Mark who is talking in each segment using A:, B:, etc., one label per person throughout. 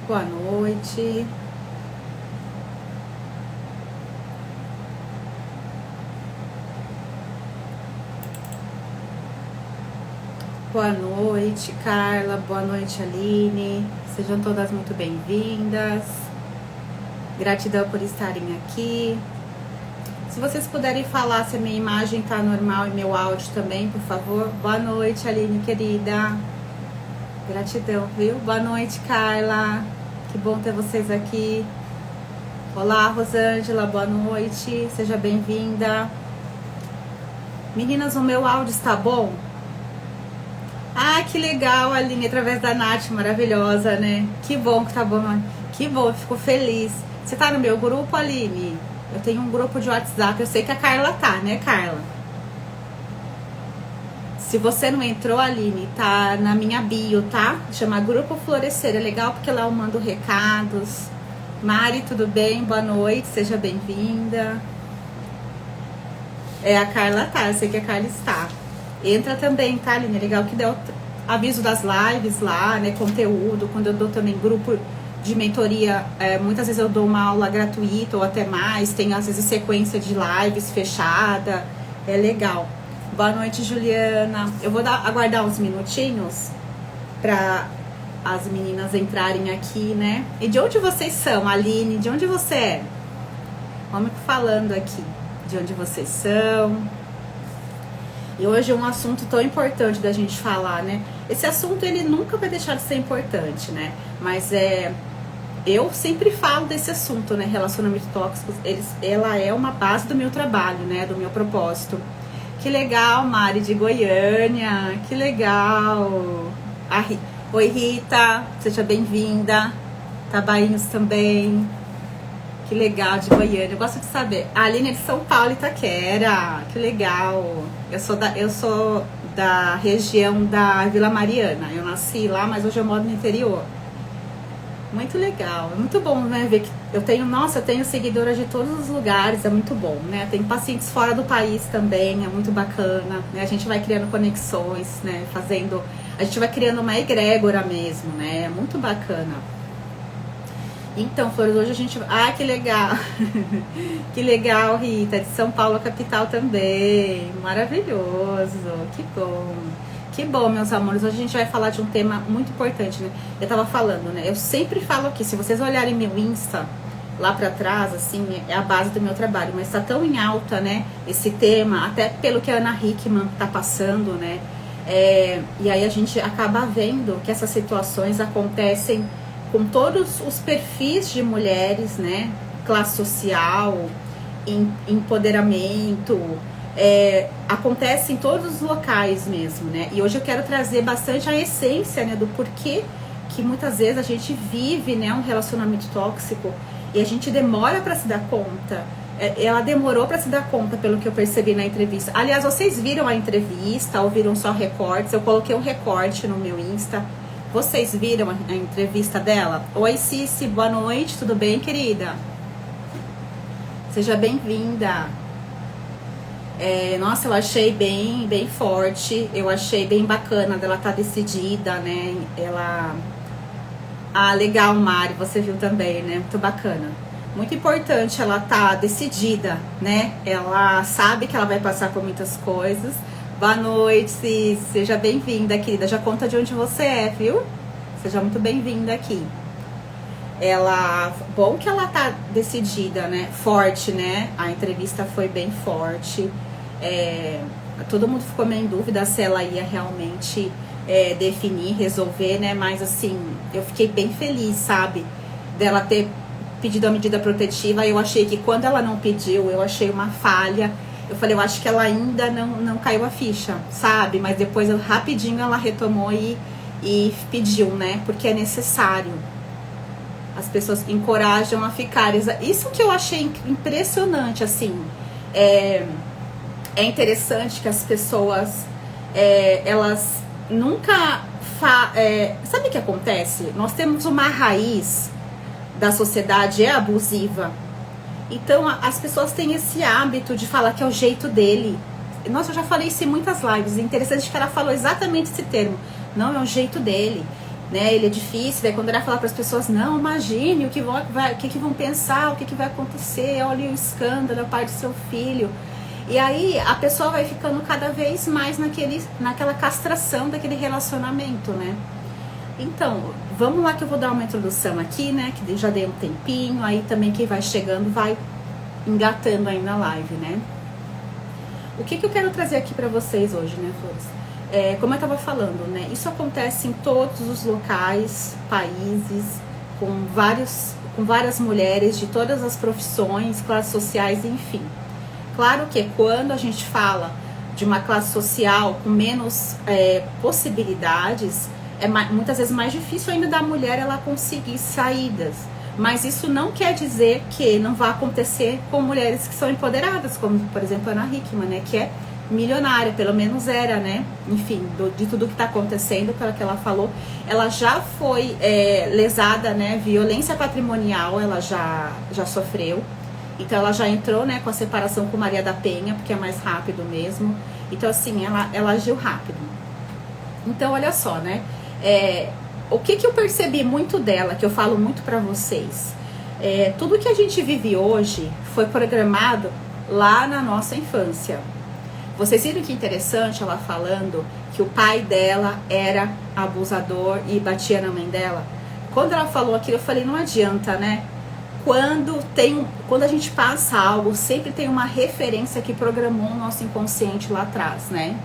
A: Boa noite. Boa noite, Carla. Boa noite, Aline. Sejam todas muito bem-vindas. Gratidão por estarem aqui. Se vocês puderem falar se a minha imagem tá normal e meu áudio também, por favor. Boa noite, Aline, querida. Gratidão, viu? Boa noite, Carla. Que bom ter vocês aqui. Olá, Rosângela. Boa noite. Seja bem-vinda. Meninas, o meu áudio está bom? Ah, que legal, Aline, através da Nath, maravilhosa, né? Que bom que tá bom, que bom, fico feliz. Você tá no meu grupo, Aline? Eu tenho um grupo de WhatsApp, eu sei que a Carla tá, né, Carla? Se você não entrou, Aline, tá na minha bio, tá? Chama Grupo Florescer, é legal porque lá eu mando recados. Mari, tudo bem? Boa noite, seja bem-vinda. É, a Carla tá, eu sei que a Carla está. Entra também, tá, Aline? É legal que deu aviso das lives lá, né? Conteúdo, quando eu dou também grupo de mentoria, muitas vezes eu dou uma aula gratuita ou até mais, tem às vezes sequência de lives fechada, é legal. Boa noite, Juliana. Eu vou aguardar uns minutinhos para as meninas entrarem aqui, né? E de onde vocês são, Aline? De onde você é? Vamos falando aqui de onde vocês são. E hoje é um assunto tão importante da gente falar, né? Esse assunto, ele nunca vai deixar de ser importante, né? Mas eu sempre falo desse assunto, né? Relacionamentos tóxicos, ela é uma base do meu trabalho, né? Do meu propósito. Que legal, Mari de Goiânia. Que legal. Oi, Rita. Seja bem-vinda. Tabainhos também. Que legal, de Goiânia. Eu gosto de saber. A Aline é de São Paulo, Itaquera. Que legal. Eu sou da região da Vila Mariana. Eu nasci lá, mas hoje eu moro no interior. Muito legal. É muito bom, né? Ver que eu tenho seguidoras de todos os lugares. É muito bom, né? Tem pacientes fora do país também. É muito bacana, né? A gente vai criando conexões, né? A gente vai criando uma egrégora mesmo, né? É muito bacana. Então, Flores, hoje a gente... Ah, que legal! Que legal, Rita, de São Paulo, capital também. Maravilhoso, que bom. Que bom, meus amores. Hoje a gente vai falar de um tema muito importante, né? Eu tava falando, né? Eu sempre falo aqui, se vocês olharem meu Insta, lá pra trás, assim, é a base do meu trabalho. Mas tá tão em alta, né? Esse tema, até pelo que a Ana Hickman tá passando, né? E aí a gente acaba vendo que essas situações acontecem com todos os perfis de mulheres, né? Classe social, empoderamento, acontece em todos os locais mesmo, né? E hoje eu quero trazer bastante a essência, né? Do porquê que muitas vezes a gente vive, né? Um relacionamento tóxico e a gente demora para se dar conta. Ela demorou para se dar conta, pelo que eu percebi na entrevista. Aliás, vocês viram a entrevista ou viram só recortes? Eu coloquei um recorte no meu Insta. Vocês viram a entrevista dela? Oi, Cici, boa noite, tudo bem, querida? Seja bem-vinda. Nossa, eu achei bem forte, eu achei bem bacana dela estar decidida, né? Ah, legal, Mari, você viu também, né? Muito bacana. Muito importante ela tá decidida, né? Ela sabe que ela vai passar por muitas coisas. Boa noite, Cici. Seja bem-vinda, querida. Já conta de onde você é, viu? Seja muito bem-vinda aqui. Bom que ela tá decidida, né? Forte, né? A entrevista foi bem forte. Todo mundo ficou meio em dúvida se ela ia realmente definir, resolver, né? Mas assim, eu fiquei bem feliz, sabe? Dela ter pedido a medida protetiva. Eu achei que quando ela não pediu, eu achei uma falha. Eu falei, eu acho que ela ainda não caiu a ficha, sabe? Mas depois, rapidinho, ela retomou e pediu, né? Porque é necessário. As pessoas encorajam a ficar. Isso que eu achei impressionante, assim. É interessante que as pessoas, elas nunca... sabe o que acontece? Nós temos uma raiz da sociedade, abusiva. Então, as pessoas têm esse hábito de falar que é o jeito dele. Nossa, eu já falei isso em muitas lives. É interessante que ela falou exatamente esse termo. Não, é o jeito dele. né? Ele é difícil, daí quando ele vai falar para as pessoas, não, imagine o que vão pensar, o que vai acontecer, olha o escândalo, a parte do seu filho. E aí a pessoa vai ficando cada vez mais naquela castração daquele relacionamento, né? Então, vamos lá que eu vou dar uma introdução aqui, né? Que já dei um tempinho, aí também quem vai chegando vai engatando aí na live, né? O que eu quero trazer aqui para vocês hoje, né, Flores? Como eu estava falando, né? Isso acontece em todos os locais, países, com várias mulheres de todas as profissões, classes sociais, enfim. Claro que quando a gente fala de uma classe social com menos possibilidades, muitas vezes mais difícil ainda da mulher ela conseguir saídas. Mas isso não quer dizer que não vai acontecer com mulheres que são empoderadas, como, por exemplo, a Ana Hickman, né? Que é milionária, pelo menos era, né? Enfim, de tudo que está acontecendo, pelo que ela falou, ela já foi lesada, né? Violência patrimonial, ela já sofreu. Então, ela já entrou, né, com a separação com Maria da Penha, porque é mais rápido mesmo. Então, assim, ela agiu rápido. Então, olha só, né? O que eu percebi muito dela, que eu falo muito pra vocês, tudo que a gente vive hoje foi programado lá na nossa infância. Vocês viram que interessante ela falando que o pai dela era abusador e batia na mãe dela? Quando ela falou aquilo, eu falei, não adianta, né? Quando a gente passa algo, sempre tem uma referência que programou o nosso inconsciente lá atrás, né?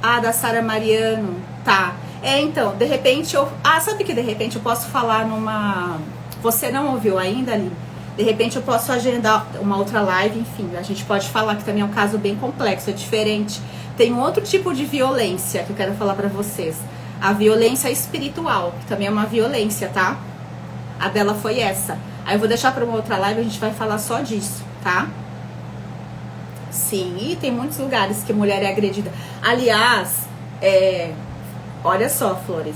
A: Da Sara Mariano, tá. Então, de repente sabe que de repente eu posso falar numa... Você não ouviu ainda, ali? De repente eu posso agendar uma outra live, enfim, a gente pode falar que também é um caso bem complexo, é diferente. Tem um outro tipo de violência que eu quero falar pra vocês. A violência espiritual, que também é uma violência, tá? A dela foi essa. Aí eu vou deixar pra uma outra live, a gente vai falar só disso, tá? Sim, e tem muitos lugares que mulher é agredida. Aliás, olha só, Flores,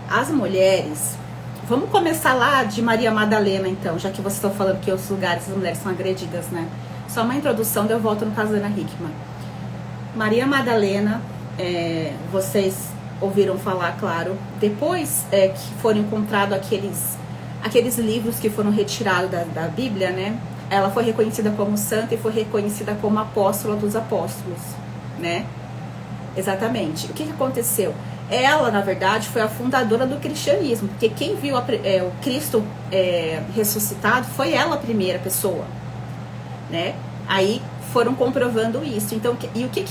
A: as mulheres... Vamos começar lá de Maria Madalena, então, já que vocês estão falando que outros lugares as mulheres são agredidas, né? Só uma introdução, daí eu volto no caso da Ana Hickman. Maria Madalena, vocês ouviram falar, claro, depois que foram encontrados aqueles livros que foram retirados da Bíblia, né? Ela foi reconhecida como santa e foi reconhecida como apóstola dos apóstolos, né? Exatamente. O que aconteceu? Ela, na verdade, foi a fundadora do cristianismo, porque quem viu o Cristo ressuscitado foi ela a primeira pessoa, né? Aí foram comprovando isso. Então, e o que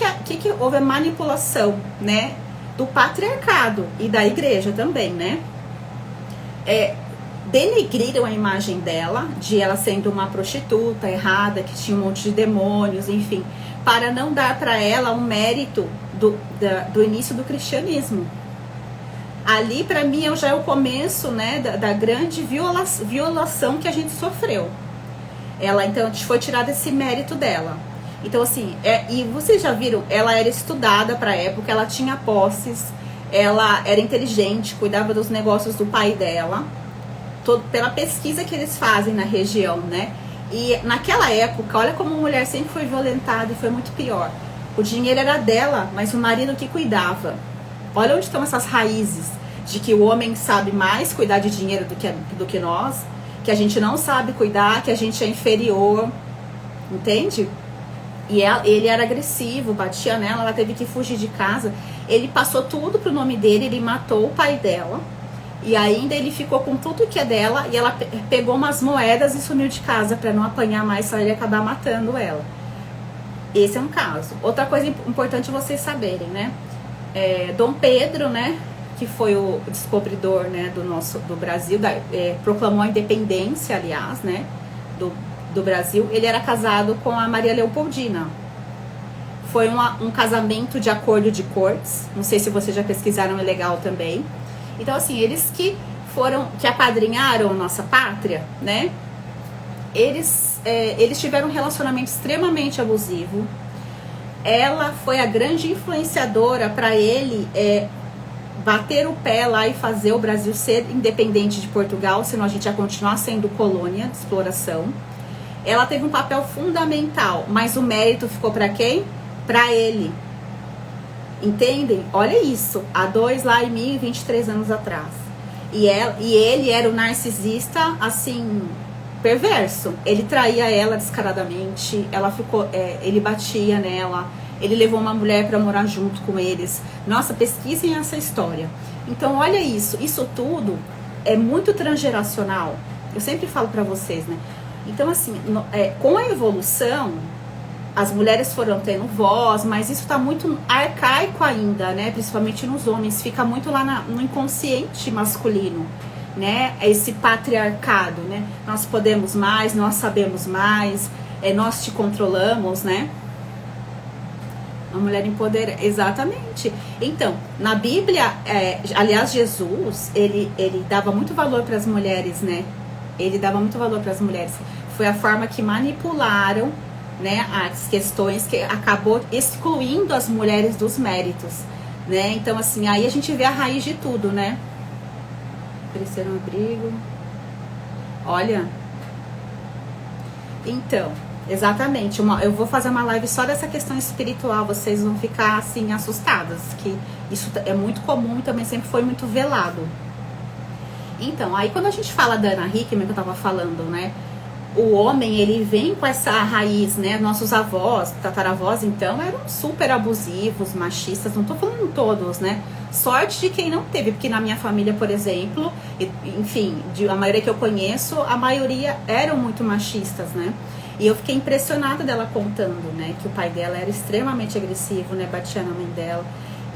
A: houve a manipulação, né? Do patriarcado e da igreja também, né? Denegriram a imagem dela, de ela sendo uma prostituta errada, que tinha um monte de demônios, enfim, para não dar para ela um mérito do início do cristianismo. Ali, para mim, já é o começo, né, da grande violação que a gente sofreu. Ela, então, foi tirado esse mérito dela. Então, assim, e vocês já viram, ela era estudada para a época, ela tinha posses, ela era inteligente, cuidava dos negócios do pai dela, pela pesquisa que eles fazem na região, né? E naquela época, olha como a mulher sempre foi violentada e foi muito pior. O dinheiro era dela, mas o marido que cuidava. Olha onde estão essas raízes de que o homem sabe mais cuidar de dinheiro do que nós, que a gente não sabe cuidar, que a gente é inferior, entende? E ele era agressivo, batia nela, ela teve que fugir de casa. Ele passou tudo pro nome dele, ele matou o pai dela. E ainda ele ficou com tudo que é dela e ela pegou umas moedas e sumiu de casa para não apanhar mais, só ele acabar matando ela. Esse é um caso. Outra coisa importante vocês saberem, né? Dom Pedro, né? Que foi o descobridor, né, do Brasil, proclamou a independência, aliás, né? Do Brasil. Ele era casado com a Maria Leopoldina. Foi um casamento de acordo de cortes. Não sei se vocês já pesquisaram, é legal também. Então, assim, eles que apadrinharam nossa pátria, né? Eles tiveram um relacionamento extremamente abusivo. Ela foi a grande influenciadora para ele bater o pé lá e fazer o Brasil ser independente de Portugal, senão a gente ia continuar sendo colônia de exploração. Ela teve um papel fundamental, mas o mérito ficou para quem? Para ele. Entendem? Olha isso, há 2 lá em 1023 anos atrás. E ele era o narcisista, assim, perverso. Ele traía ela descaradamente, ela ficou, ele batia nela, ele levou uma mulher para morar junto com eles. Nossa, pesquisem essa história. Então, olha isso tudo é muito transgeracional. Eu sempre falo para vocês, né? Então, assim, com a evolução, as mulheres foram tendo voz, mas isso está muito arcaico ainda, né? Principalmente nos homens, fica muito lá no inconsciente masculino, né? Esse patriarcado, né? Nós podemos mais, nós sabemos mais, nós te controlamos, né? A mulher empoderada, exatamente. Então, na Bíblia, aliás, Jesus, ele dava muito valor para as mulheres, né? Ele dava muito valor para as mulheres. Foi a forma que manipularam, né, as questões, que acabou excluindo as mulheres dos méritos, né? Então, assim, aí a gente vê a raiz de tudo, né? Oferecer um abrigo. Olha. Então, exatamente. Eu vou fazer uma live só dessa questão espiritual. Vocês vão ficar, assim, assustadas. Que isso é muito comum e também sempre foi muito velado. Então, aí quando a gente fala da Ana Hickman, que eu tava falando, né? O homem, ele vem com essa raiz, né? Nossos avós, tataravós, então, eram super abusivos, machistas. Não tô falando todos, né? Sorte de quem não teve, porque na minha família, por exemplo, enfim, a maioria que eu conheço, a maioria eram muito machistas, né? E eu fiquei impressionada dela contando, né? Que o pai dela era extremamente agressivo, né? Batia na mãe dela.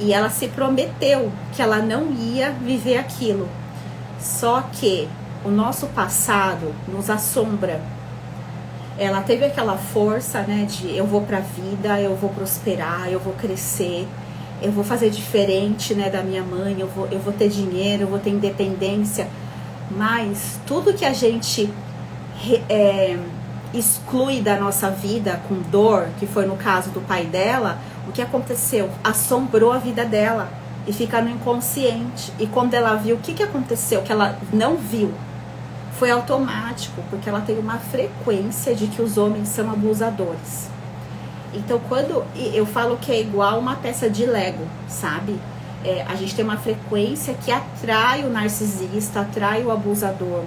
A: E ela se prometeu que ela não ia viver aquilo. Só que o nosso passado nos assombra. Ela teve aquela força, né, de eu vou pra vida, eu vou prosperar, eu vou crescer, eu vou fazer diferente, né, da minha mãe, eu vou ter dinheiro, eu vou ter independência. Mas tudo que a gente exclui da nossa vida com dor, que foi no caso do pai dela, o que aconteceu? Assombrou a vida dela e fica no inconsciente. E quando ela viu, o que aconteceu? Que ela não viu. Foi automático, porque ela tem uma frequência de que os homens são abusadores. Então, quando eu falo que é igual uma peça de Lego, sabe? A gente tem uma frequência que atrai o narcisista, atrai o abusador.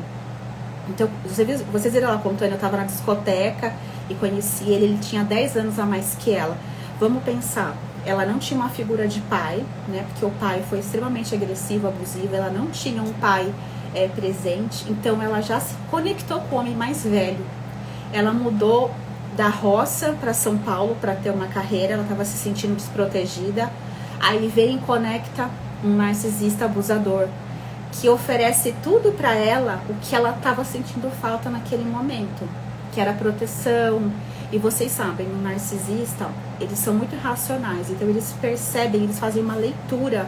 A: Então, vocês viram ela contando, eu estava na discoteca e conheci ele tinha 10 anos a mais que ela. Vamos pensar, ela não tinha uma figura de pai, né? Porque o pai foi extremamente agressivo, abusivo, ela não tinha um pai presente, então ela já se conectou com o homem mais velho. Ela mudou da roça para São Paulo para ter uma carreira, ela estava se sentindo desprotegida. Aí vem e conecta um narcisista abusador que oferece tudo para ela o que ela estava sentindo falta naquele momento, que era proteção. E vocês sabem, o narcisista, eles são muito racionais, então eles percebem, eles fazem uma leitura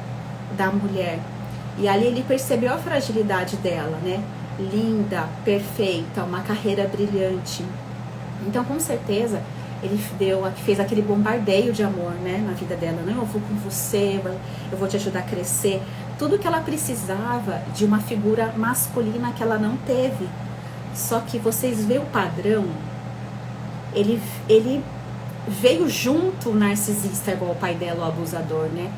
A: da mulher. E ali ele percebeu a fragilidade dela, né? Linda, perfeita, uma carreira brilhante. Então, com certeza, ele fez aquele bombardeio de amor, né? Na vida dela. Não, eu vou com você, eu vou te ajudar a crescer. Tudo que ela precisava de uma figura masculina que ela não teve. Só que vocês veem o padrão, ele veio junto o narcisista igual o pai dela, o abusador, né?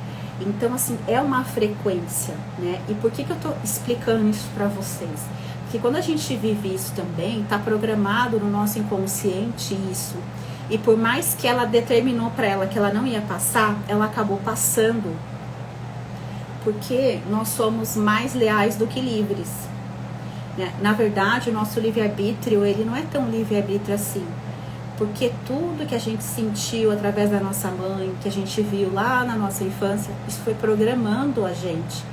A: Então, assim, é uma frequência, né? E por que eu tô explicando isso pra vocês? Porque quando a gente vive isso também, tá programado no nosso inconsciente isso. E por mais que ela determinou pra ela que ela não ia passar, ela acabou passando. Porque nós somos mais leais do que livres, né? Na verdade, o nosso livre-arbítrio, ele não é tão livre-arbítrio assim. Porque tudo que a gente sentiu através da nossa mãe, que a gente viu lá na nossa infância, isso foi programando a gente.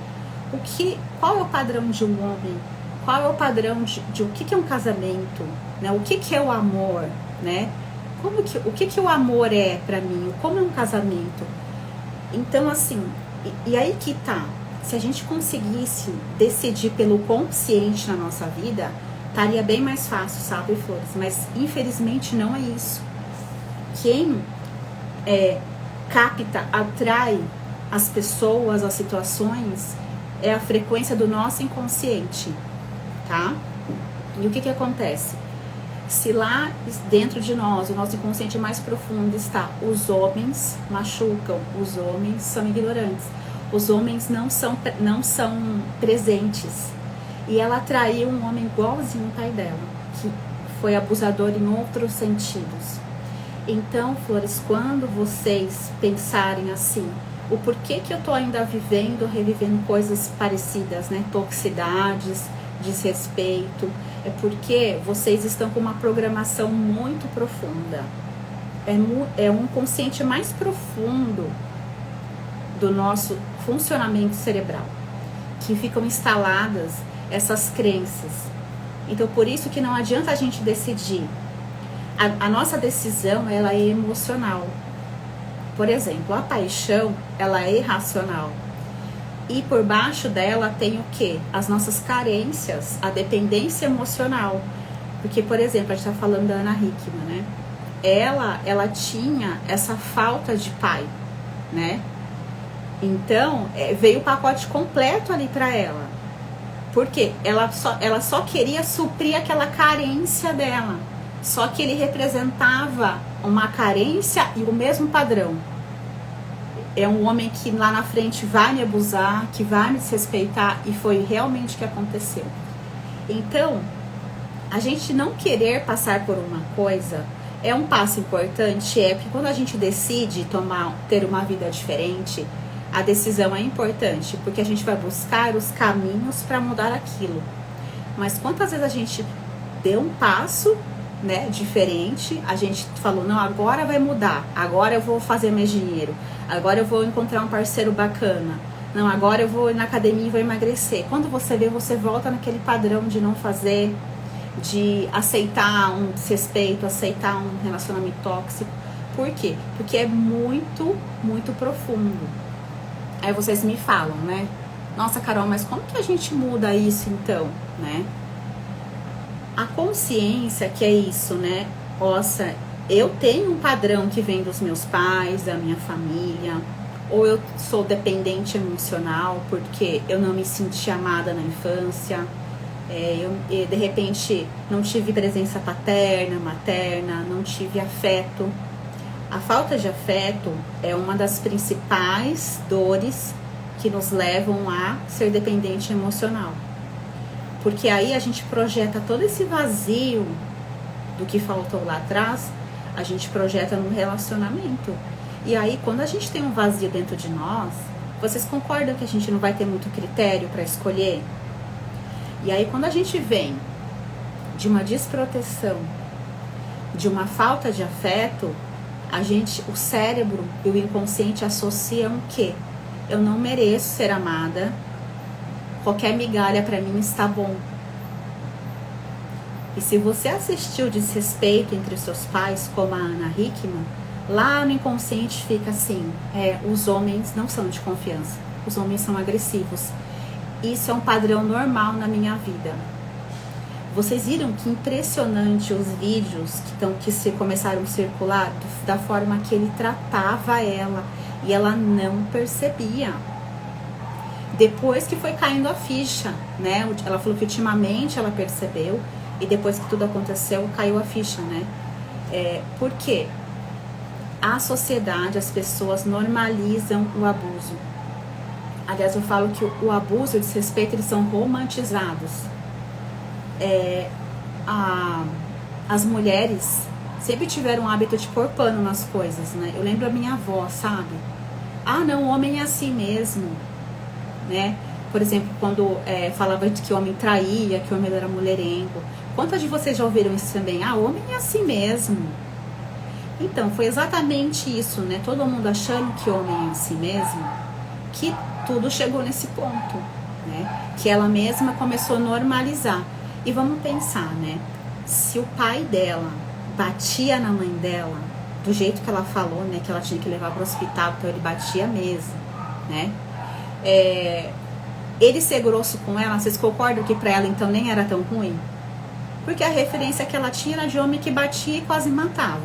A: Qual é o padrão de um homem? Qual é o padrão de o que é um casamento? Né? O que é o amor? Né? O que o amor é pra mim? Como é um casamento? Então, assim, e aí que tá. Se a gente conseguisse decidir pelo consciente na nossa vida, estaria bem mais fácil, sabe, Flores? Mas infelizmente não é isso. Quem capta, atrai as pessoas, as situações, é a frequência do nosso inconsciente, tá? E o que acontece? Se lá dentro de nós, o nosso inconsciente mais profundo está, os homens machucam, os homens são ignorantes, os homens não são presentes. E ela atraiu um homem igualzinho ao pai dela, que foi abusador em outros sentidos. Então, flores, quando vocês pensarem assim, o porquê que eu tô ainda revivendo coisas parecidas, né? Toxicidades, desrespeito, é porque vocês estão com uma programação muito profunda. É um consciente mais profundo do nosso funcionamento cerebral, que ficam instaladas essas crenças. Então, por isso que não adianta a gente decidir. A nossa decisão, ela é emocional. Por exemplo, a paixão, ela é irracional. E por baixo dela tem o quê? As nossas carências, a dependência emocional. Porque, por exemplo, a gente está falando da Ana Hickman, né? Ela tinha essa falta de pai, né? Então, veio o pacote completo ali para ela. Por quê? Ela só queria suprir aquela carência dela. Só que ele representava uma carência e o mesmo padrão. É um homem que lá na frente vai me abusar, que vai me desrespeitar, e foi realmente o que aconteceu. Então, a gente não querer passar por uma coisa é um passo importante, porque quando a gente decide ter uma vida diferente, a decisão é importante, porque a gente vai buscar os caminhos para mudar aquilo. Mas quantas vezes a gente deu um passo, né, diferente, a gente falou, não, agora vai mudar, agora eu vou fazer mais dinheiro, agora eu vou encontrar um parceiro bacana, não, agora eu vou ir na academia e vou emagrecer. Quando você vê, você volta naquele padrão de não fazer, de aceitar um desrespeito, aceitar um relacionamento tóxico. Por quê? Porque é muito, muito profundo. Aí vocês me falam, né? Nossa, Carol, mas como que a gente muda isso então, né? A consciência que é isso, né? Nossa, eu tenho um padrão que vem dos meus pais, da minha família, ou eu sou dependente emocional porque eu não me senti amada na infância, eu de repente não tive presença paterna, materna, não tive afeto. A falta de afeto é uma das principais dores que nos levam a ser dependente emocional. Porque aí a gente projeta todo esse vazio do que faltou lá atrás, a gente projeta no relacionamento. E aí, quando a gente tem um vazio dentro de nós, vocês concordam que a gente não vai ter muito critério para escolher? E aí, quando a gente vem de uma desproteção, de uma falta de afeto, o cérebro e o inconsciente associam o quê? Eu não mereço ser amada, qualquer migalha para mim está bom. E se você assistiu Desrespeito entre os seus pais, como a Ana Hickman, lá no inconsciente fica assim, os homens não são de confiança, os homens são agressivos. Isso é um padrão normal na minha vida. Vocês viram que impressionante os vídeos que começaram a circular da forma que ele tratava ela, e ela não percebia. Depois que foi caindo a ficha, né? Ela falou que ultimamente ela percebeu, e depois que tudo aconteceu, caiu a ficha, né? Por quê? A sociedade, as pessoas normalizam o abuso. Aliás, eu falo que o abuso e o desrespeito, eles são romantizados. As mulheres sempre tiveram o hábito de pôr pano nas coisas, né? Eu lembro a minha avó, sabe? Ah, não, o homem é assim mesmo, né? Por exemplo, quando falava de que o homem traía, que o homem era mulherengo. Quantas de vocês já ouviram isso também? Ah, o homem é assim mesmo. Então, foi exatamente isso, né? Todo mundo achando que o homem é assim mesmo, que tudo chegou nesse ponto, né? Que ela mesma começou a normalizar. E vamos pensar, né? Se o pai dela batia na mãe dela, do jeito que ela falou, né? Que ela tinha que levar para o hospital, então ele batia mesmo, né? Ele ser grosso com ela, vocês concordam que para ela então nem era tão ruim? Porque a referência que ela tinha era de homem que batia e quase matava.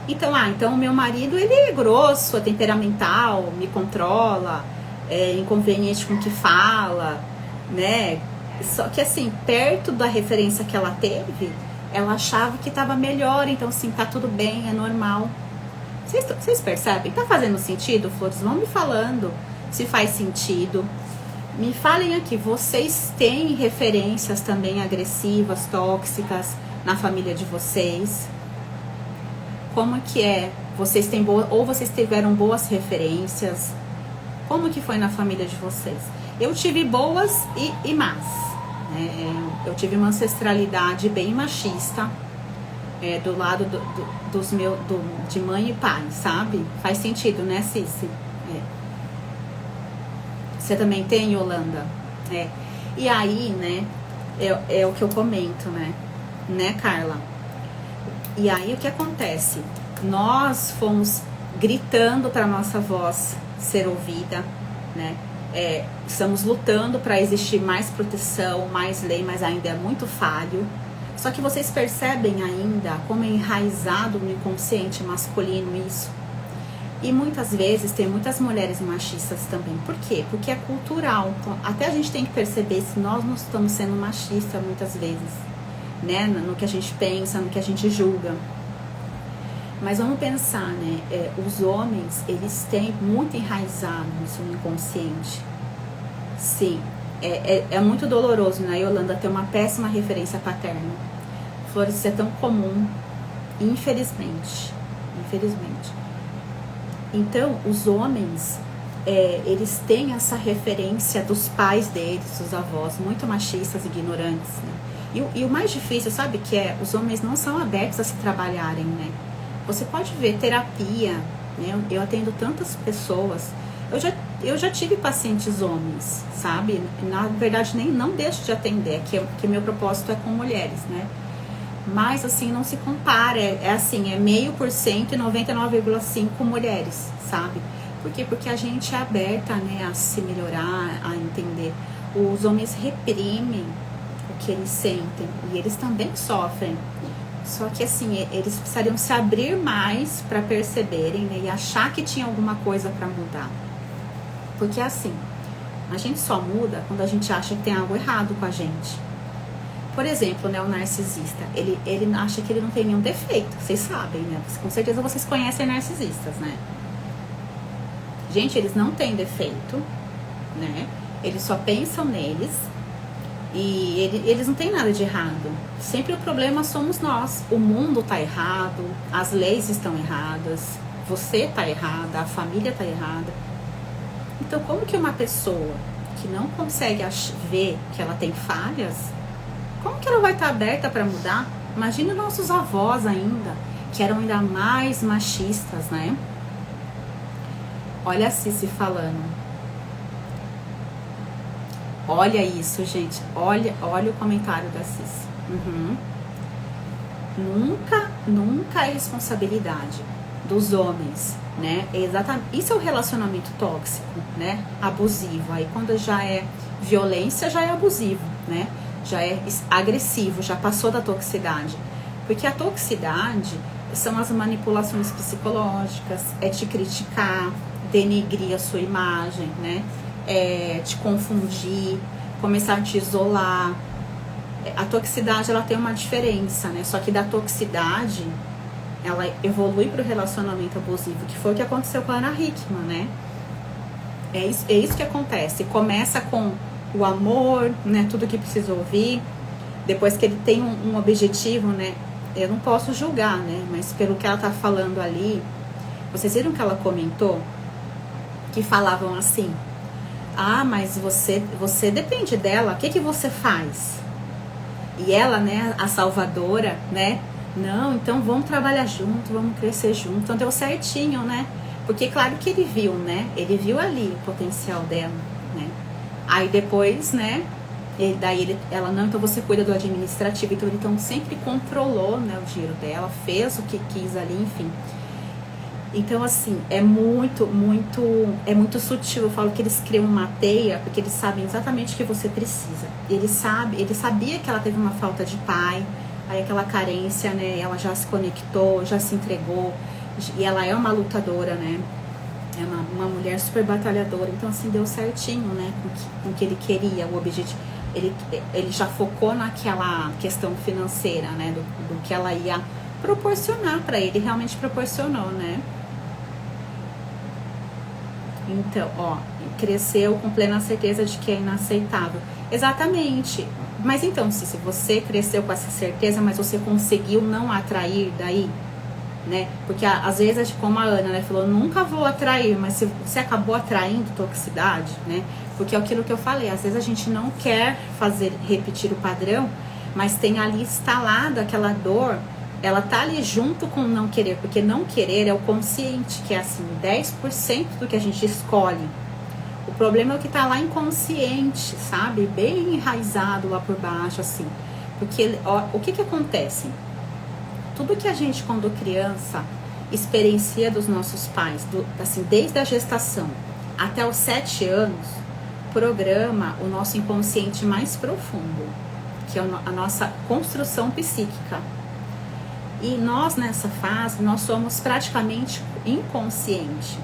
A: Então, então o meu marido, ele é grosso, é temperamental, me controla, é inconveniente com o que fala, né? Só que assim, perto da referência que ela teve, ela achava que estava melhor, então assim, tá tudo bem, é normal. Vocês percebem? Tá fazendo sentido, Flores? Vão me falando se faz sentido. Me falem aqui, vocês têm referências também agressivas, tóxicas na família de vocês? Como que é? Vocês têm ou vocês tiveram boas referências? Como que foi na família de vocês? Eu tive boas e más. Eu tive uma ancestralidade bem machista, do lado de mãe e pai, sabe? Faz sentido, né, Cici? Você também tem, Yolanda? E aí, né, é o que eu comento, né, Carla? E aí o que acontece? Nós fomos gritando para nossa voz ser ouvida, né? Estamos lutando para existir mais proteção, mais lei, mas ainda é muito falho. Só que vocês percebem ainda como é enraizado no inconsciente masculino isso. E muitas vezes tem muitas mulheres machistas também. Por quê? Porque é cultural. Então, até a gente tem que perceber se nós não estamos sendo machistas muitas vezes, né? No que a gente pensa, no que a gente julga. Mas vamos pensar, né? Os homens, eles têm muito enraizado isso no inconsciente. Sim, é muito doloroso, né, Yolanda, ter uma péssima referência paterna. Flores, isso é tão comum, infelizmente. Então, os homens, eles têm essa referência dos pais deles, dos avós, muito machistas, ignorantes, né? E o mais difícil, sabe, que os homens não são abertos a se trabalharem, né? Você pode ver terapia, né? Eu atendo tantas pessoas. Eu já tive pacientes homens, sabe? Na verdade, não deixo de atender, que meu propósito é com mulheres, né? Mas, assim, não se compara. Assim, é 0,5% e 99,5% mulheres, sabe? Por quê? Porque a gente é aberta, né, a se melhorar, a entender. Os homens reprimem o que eles sentem e eles também sofrem. Só que, assim, eles precisariam se abrir mais para perceberem, né, e achar que tinha alguma coisa para mudar. Porque, assim, a gente só muda quando a gente acha que tem algo errado com a gente. Por exemplo, né, o narcisista, ele acha que ele não tem nenhum defeito. Vocês sabem, né? Com certeza vocês conhecem narcisistas, né? Gente, eles não têm defeito, né? Eles só pensam neles. E eles não têm nada de errado. Sempre o problema somos nós. O mundo tá errado, as leis estão erradas, você tá errada, a família tá errada. Então, como que uma pessoa que não consegue ver que ela tem falhas, como que ela vai estar aberta para mudar? Imagina nossos avós ainda, que eram ainda mais machistas, né? Olha a Cici falando. Olha isso, gente. Olha o comentário da Cici. Nunca é responsabilidade dos homens, né? Exatamente. Isso é o relacionamento tóxico, né? Abusivo. Aí quando já é violência, já é abusivo, né? Já é agressivo, já passou da toxicidade. Porque a toxicidade são as manipulações psicológicas, é te criticar, denegrir a sua imagem, né? Te confundir, começar a te isolar. A toxicidade, ela tem uma diferença, né? Só que da toxicidade, ela evolui para o relacionamento abusivo, que foi o que aconteceu com a Ana Hickman, né? É isso que acontece. Começa com o amor, né? Tudo que precisa ouvir. Depois que ele tem um objetivo, né? Eu não posso julgar, né? Mas pelo que ela tá falando ali, vocês viram que ela comentou? Que falavam assim: ah, mas você depende dela, o que você faz? E ela, né, a salvadora, né? Não, então vamos trabalhar junto, vamos crescer junto. Então deu certinho, né? Porque claro que ele viu, né? Ele viu ali o potencial dela, né? Aí depois, né? Ela, não, então você cuida do administrativo. Então ele sempre controlou, né, o dinheiro dela, fez o que quis ali, enfim. Então, assim, é muito sutil. Eu falo que eles criam uma teia, porque eles sabem exatamente o que você precisa. Ele sabia que ela teve uma falta de pai, aí aquela carência, né? Ela já se conectou, já se entregou, e ela é uma lutadora, né? É uma mulher super batalhadora. Então, assim, deu certinho, né? Com o que ele queria, o objetivo. ele já focou naquela questão financeira, né? Do que ela ia proporcionar para ele, realmente proporcionou, né? Então, ó, cresceu com plena certeza de que é inaceitável. Exatamente. Mas então, se você cresceu com essa certeza, mas você conseguiu não atrair daí, né? Porque às vezes, como a Ana, né, falou, nunca vou atrair, mas se você acabou atraindo toxicidade, né? Porque é aquilo que eu falei, às vezes a gente não quer repetir o padrão, mas tem ali instalado aquela dor, ela tá ali junto com o não querer, porque não querer é o consciente, que é assim, 10% do que a gente escolhe. O problema é o que tá lá inconsciente, sabe? Bem enraizado lá por baixo, assim. Porque ó, o que acontece? Tudo que a gente, quando criança, experiencia dos nossos pais, assim, desde a gestação até os 7 anos, programa o nosso inconsciente mais profundo, que é a nossa construção psíquica. E nós, nessa fase, nós somos praticamente inconsciente.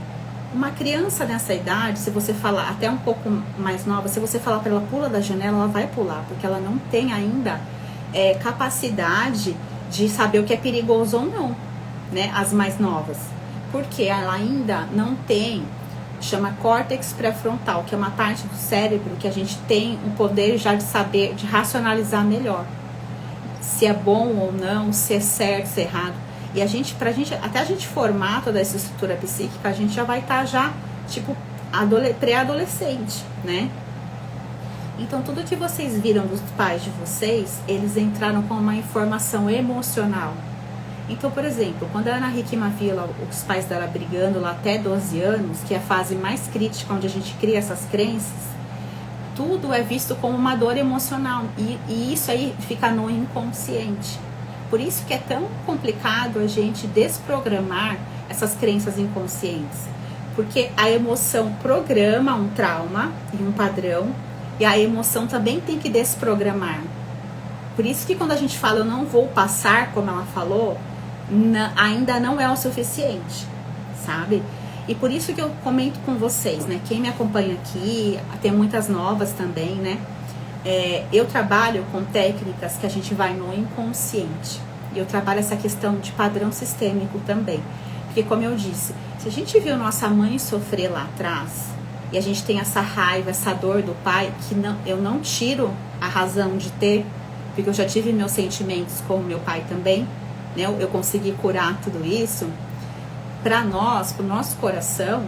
A: Uma criança nessa idade, se você falar, até um pouco mais nova, se você falar para ela pula da janela, ela vai pular, porque ela não tem ainda capacidade de saber o que é perigoso ou não, né? As mais novas. Porque ela ainda não tem, chama córtex pré-frontal, que é uma parte do cérebro que a gente tem o poder já de saber, de racionalizar melhor. Se é bom ou não, se é certo, se é errado. E até a gente formar toda essa estrutura psíquica, a gente já vai estar já, tipo, pré-adolescente, né? Então, tudo que vocês viram dos pais de vocês, eles entraram com uma informação emocional. Então, por exemplo, quando a Ana Hickman viu os pais dela brigando lá até 12 anos, que é a fase mais crítica, onde a gente cria essas crenças, tudo é visto como uma dor emocional. E isso aí fica no inconsciente. Por isso que é tão complicado a gente desprogramar essas crenças inconscientes. Porque a emoção programa um trauma e um padrão, e a emoção também tem que desprogramar. Por isso que quando a gente fala eu não vou passar, como ela falou, ainda não é o suficiente, sabe? E por isso que eu comento com vocês, né? Quem me acompanha aqui, tem muitas novas também, né? Eu trabalho com técnicas que a gente vai no inconsciente. E eu trabalho essa questão de padrão sistêmico também. Porque, como eu disse, se a gente viu nossa mãe sofrer lá atrás, e a gente tem essa raiva, essa dor do pai, que eu não tiro a razão de ter, porque eu já tive meus sentimentos com o meu pai também, né? Eu consegui curar tudo isso. Para nós, pro nosso coração,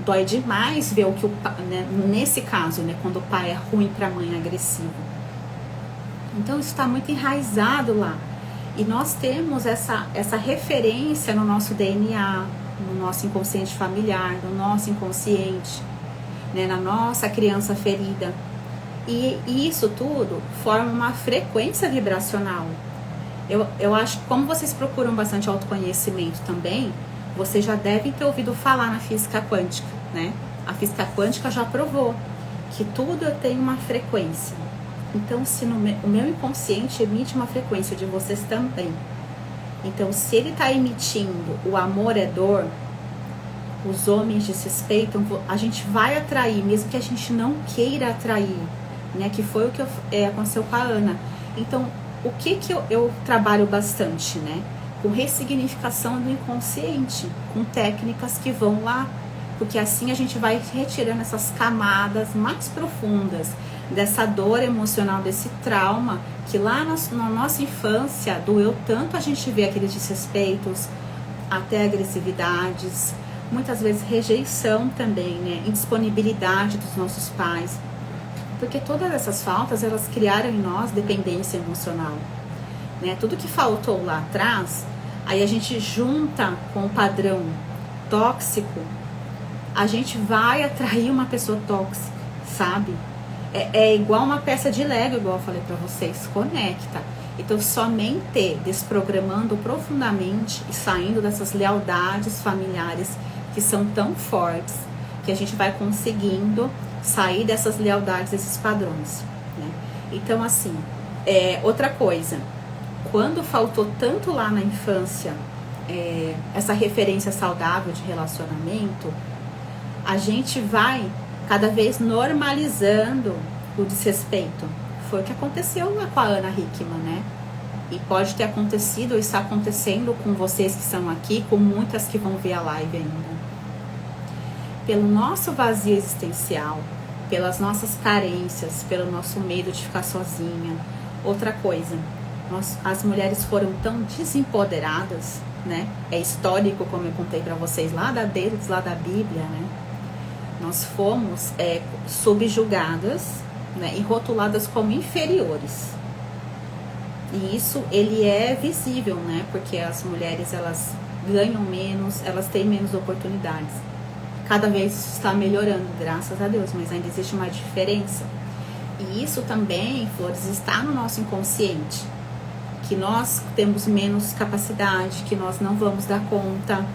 A: dói demais ver o que né, nesse caso, né, quando o pai é ruim para a mãe, agressivo. Então isso está muito enraizado lá. E nós temos essa referência no nosso DNA, no nosso inconsciente familiar, no nosso inconsciente, né, na nossa criança ferida. E isso tudo forma uma frequência vibracional. Eu acho que como vocês procuram bastante autoconhecimento também, vocês já devem ter ouvido falar na física quântica, né? A física quântica já provou que tudo tem uma frequência. Então, se o meu inconsciente emite uma frequência de vocês também. Então, se ele está emitindo o amor é dor, os homens desrespeitam, a gente vai atrair, mesmo que a gente não queira atrair, né? Que foi o que aconteceu com a Ana. Então, o que eu trabalho bastante, né? Com ressignificação do inconsciente, com técnicas que vão lá, porque assim a gente vai retirando essas camadas mais profundas dessa dor emocional, desse trauma, que lá na nossa infância doeu tanto a gente ver aqueles desrespeitos, até agressividades, muitas vezes rejeição também, né? Indisponibilidade dos nossos pais, porque todas essas faltas, elas criaram em nós dependência emocional. Né? Tudo que faltou lá atrás, aí a gente junta com o padrão tóxico, a gente vai atrair uma pessoa tóxica, sabe? É igual uma peça de Lego, igual eu falei pra vocês, conecta. Então, somente desprogramando profundamente e saindo dessas lealdades familiares que são tão fortes, que a gente vai conseguindo sair dessas lealdades, desses padrões. Né? Então, assim, outra coisa, quando faltou tanto lá na infância essa referência saudável de relacionamento, a gente vai cada vez normalizando o desrespeito. Foi o que aconteceu com a Ana Hickman, né? E pode ter acontecido ou está acontecendo com vocês que estão aqui, com muitas que vão ver a live ainda. Pelo nosso vazio existencial, pelas nossas carências, pelo nosso medo de ficar sozinha. Outra coisa, as mulheres foram tão desempoderadas, né? É histórico, como eu contei para vocês lá da Bíblia, né? Nós fomos subjugadas, né? E rotuladas como inferiores. E isso, ele é visível, né? Porque as mulheres, elas ganham menos, elas têm menos oportunidades. Cada vez isso está melhorando, graças a Deus, mas ainda existe uma diferença. E isso também, Flores, está no nosso inconsciente. Que nós temos menos capacidade, que nós não vamos dar conta,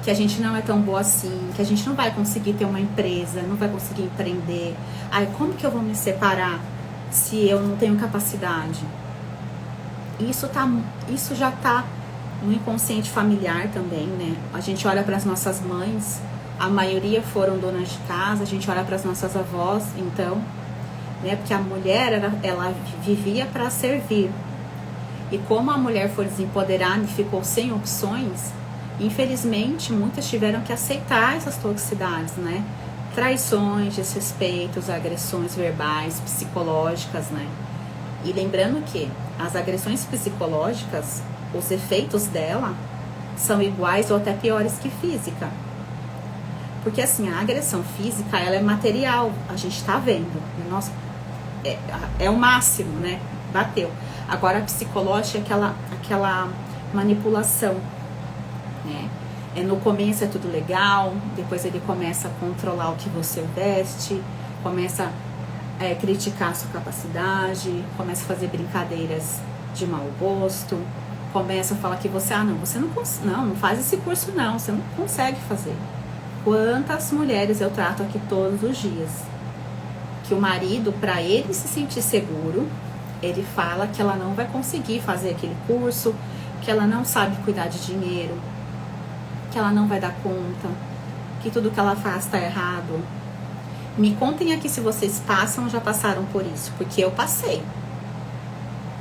A: que a gente não é tão boa assim, que a gente não vai conseguir ter uma empresa, não vai conseguir empreender. Ai, como que eu vou me separar se eu não tenho capacidade? Isso já está no inconsciente familiar também, né? A gente olha para as nossas mães, a maioria foram donas de casa, a gente olha para as nossas avós, então, né? Porque a mulher, ela vivia para servir. E como a mulher foi desempoderada e ficou sem opções, infelizmente, muitas tiveram que aceitar essas toxicidades, né? Traições, desrespeitos, agressões verbais, psicológicas, né? E lembrando que as agressões psicológicas, os efeitos dela são iguais ou até piores que física. Porque assim, a agressão física, ela é material, a gente tá vendo. Nossa, é o máximo, né? Bateu. Agora a psicológica é aquela manipulação, né? No começo é tudo legal, depois ele começa a controlar o que você veste, começa a criticar a sua capacidade, começa a fazer brincadeiras de mau gosto, começa a falar que você, você não faz esse curso não, você não consegue fazer. Quantas mulheres eu trato aqui todos os dias, que o marido, para ele se sentir seguro, ele fala que ela não vai conseguir fazer aquele curso, que ela não sabe cuidar de dinheiro, que ela não vai dar conta, que tudo que ela faz está errado. Me contem aqui se vocês passam ou já passaram por isso, porque eu passei.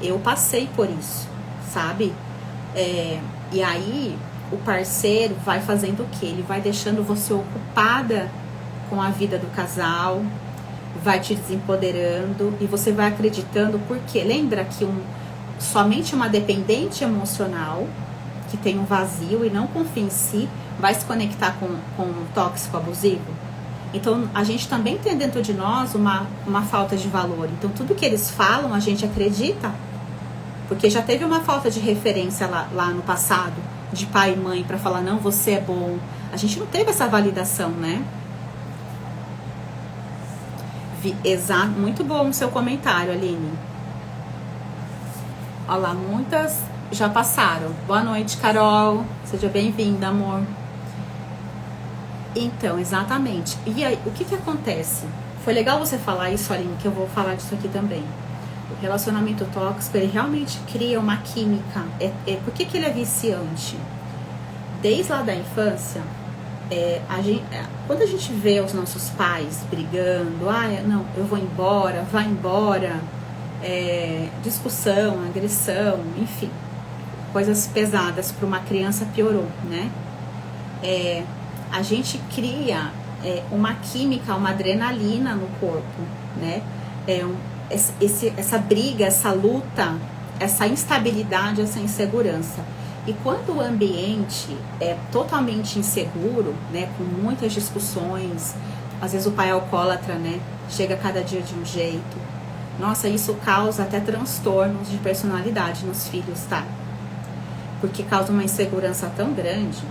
A: Eu passei por isso, sabe? E aí o parceiro vai fazendo o quê? Ele vai deixando você ocupada com a vida do casal, vai te desempoderando e você vai acreditando, porque lembra que somente uma dependente emocional que tem um vazio e não confia em si vai se conectar com um tóxico abusivo. Então a gente também tem dentro de nós uma falta de valor. Então tudo que eles falam a gente acredita, porque já teve uma falta de referência lá no passado, de pai e mãe para falar, não, você é bom. A gente não teve essa validação, né? Exato, muito bom o seu comentário, Aline. Olha lá, muitas já passaram. Boa noite, Carol. Seja bem-vinda, amor. Então, exatamente. E aí, o que acontece? Foi legal você falar isso, Aline, que eu vou falar disso aqui também. O relacionamento tóxico, ele realmente cria uma química. Por que ele é viciante? Desde lá da infância, quando a gente vê os nossos pais brigando, não, eu vou embora, vai embora, discussão, agressão, enfim, coisas pesadas para uma criança piorou, né? A gente cria uma química, uma adrenalina no corpo, né? Essa briga, essa luta, essa instabilidade, essa insegurança. E quando o ambiente é totalmente inseguro, né, com muitas discussões, às vezes o pai é alcoólatra, né, chega cada dia de um jeito. Nossa, isso causa até transtornos de personalidade nos filhos, tá? Porque causa uma insegurança tão grande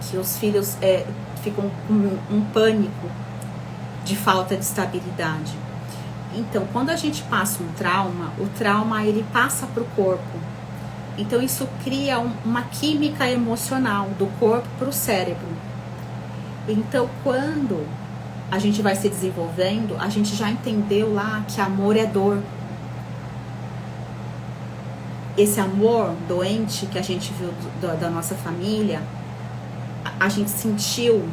A: que os filhos ficam com um pânico de falta de estabilidade. Então, quando a gente passa um trauma, o trauma ele passa para o corpo. Então isso cria uma química emocional do corpo para o cérebro. Então quando a gente vai se desenvolvendo, a gente já entendeu lá que amor é dor. Esse amor doente que a gente viu da nossa família, a gente sentiu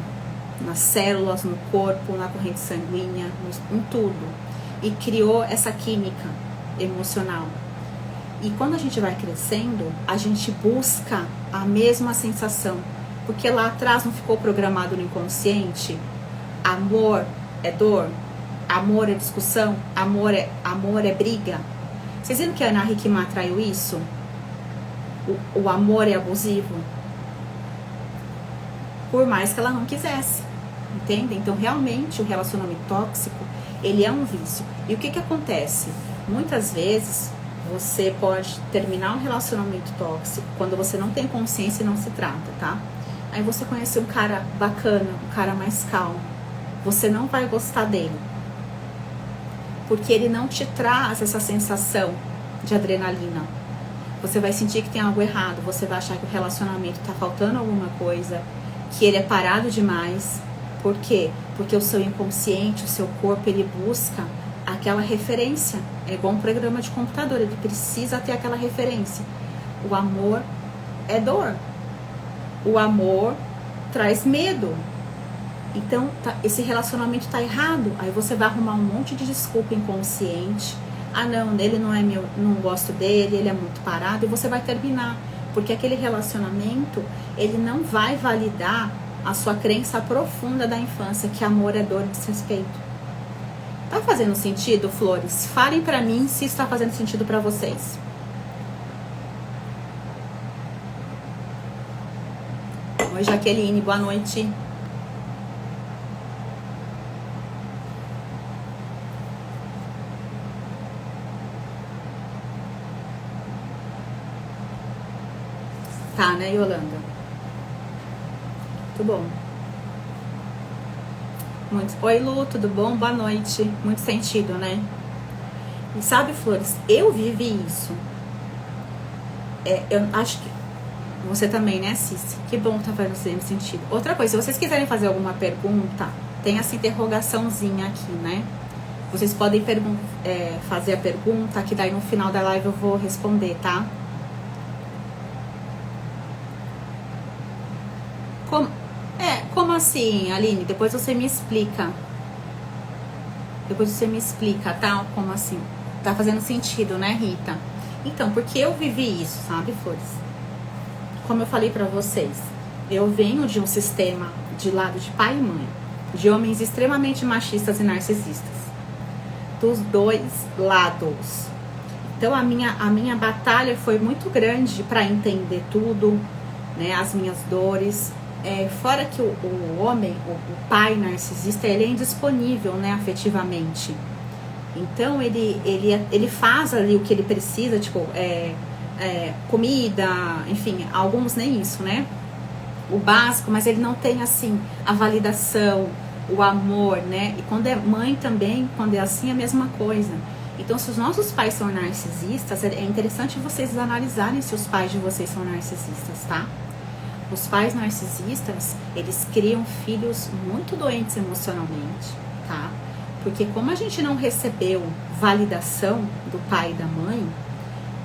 A: nas células, no corpo, na corrente sanguínea, em tudo. e criou essa química emocional. E quando a gente vai crescendo, a gente busca a mesma sensação, porque lá atrás não ficou programado no inconsciente. Amor é dor, amor é discussão, amor é briga. Vocês viram que a Ana Hickman traiu isso? O amor é abusivo, por mais que ela não quisesse, entende? Então realmente o relacionamento tóxico, ele é um vício. E o que acontece? Muitas vezes você pode terminar um relacionamento tóxico quando você não tem consciência e não se trata, tá? Aí você conhece um cara bacana, um cara mais calmo, você não vai gostar dele, porque ele não te traz essa sensação de adrenalina. Você vai sentir que tem algo errado, você vai achar que o relacionamento tá faltando alguma coisa, que ele é parado demais. Por quê? Porque o seu inconsciente, o seu corpo, ele busca aquela referência. É igual um programa de computador, ele precisa ter aquela referência. O amor é dor. O amor traz medo. Então, esse relacionamento tá errado. Aí você vai arrumar um monte de desculpa inconsciente. Ah, não, ele não é meu, não gosto dele, ele é muito parado. E você vai terminar. Porque aquele relacionamento, ele não vai validar a sua crença profunda da infância, que amor é dor e desrespeito. Tá fazendo sentido, flores? Falem pra mim se está fazendo sentido pra vocês. Oi, Jaqueline, boa noite. Tá, né, Yolanda? Muito bom. Oi, Lu, tudo bom? Boa noite. Muito sentido, né? E sabe, Flores, eu vivi isso. Eu acho que você também, né, Cici? Que bom que tá fazendo sentido. Outra coisa, se vocês quiserem fazer alguma pergunta, tem essa interrogaçãozinha aqui, né? Vocês podem fazer a pergunta, que daí no final da live eu vou responder, tá? Como assim, Aline? Depois você me explica. Tá? Como assim? Tá fazendo sentido, né, Rita? Então, porque eu vivi isso, sabe, Flores? Como eu falei pra vocês, eu venho de um sistema de lado de pai e mãe, de homens extremamente machistas e narcisistas. Dos dois lados. Então, a minha batalha foi muito grande pra entender tudo, né, as minhas dores. Fora que o homem, o pai narcisista, ele é indisponível, né, afetivamente. Então ele faz ali o que ele precisa, tipo comida, enfim, alguns nem isso, né, o básico, mas ele não tem assim a validação, o amor, né. E quando é mãe também, quando é assim, é a mesma coisa. Então, se os nossos pais são narcisistas, é interessante vocês analisarem se os pais de vocês são narcisistas, tá? Os pais narcisistas, eles criam filhos muito doentes emocionalmente, tá? Porque como a gente não recebeu validação do pai e da mãe,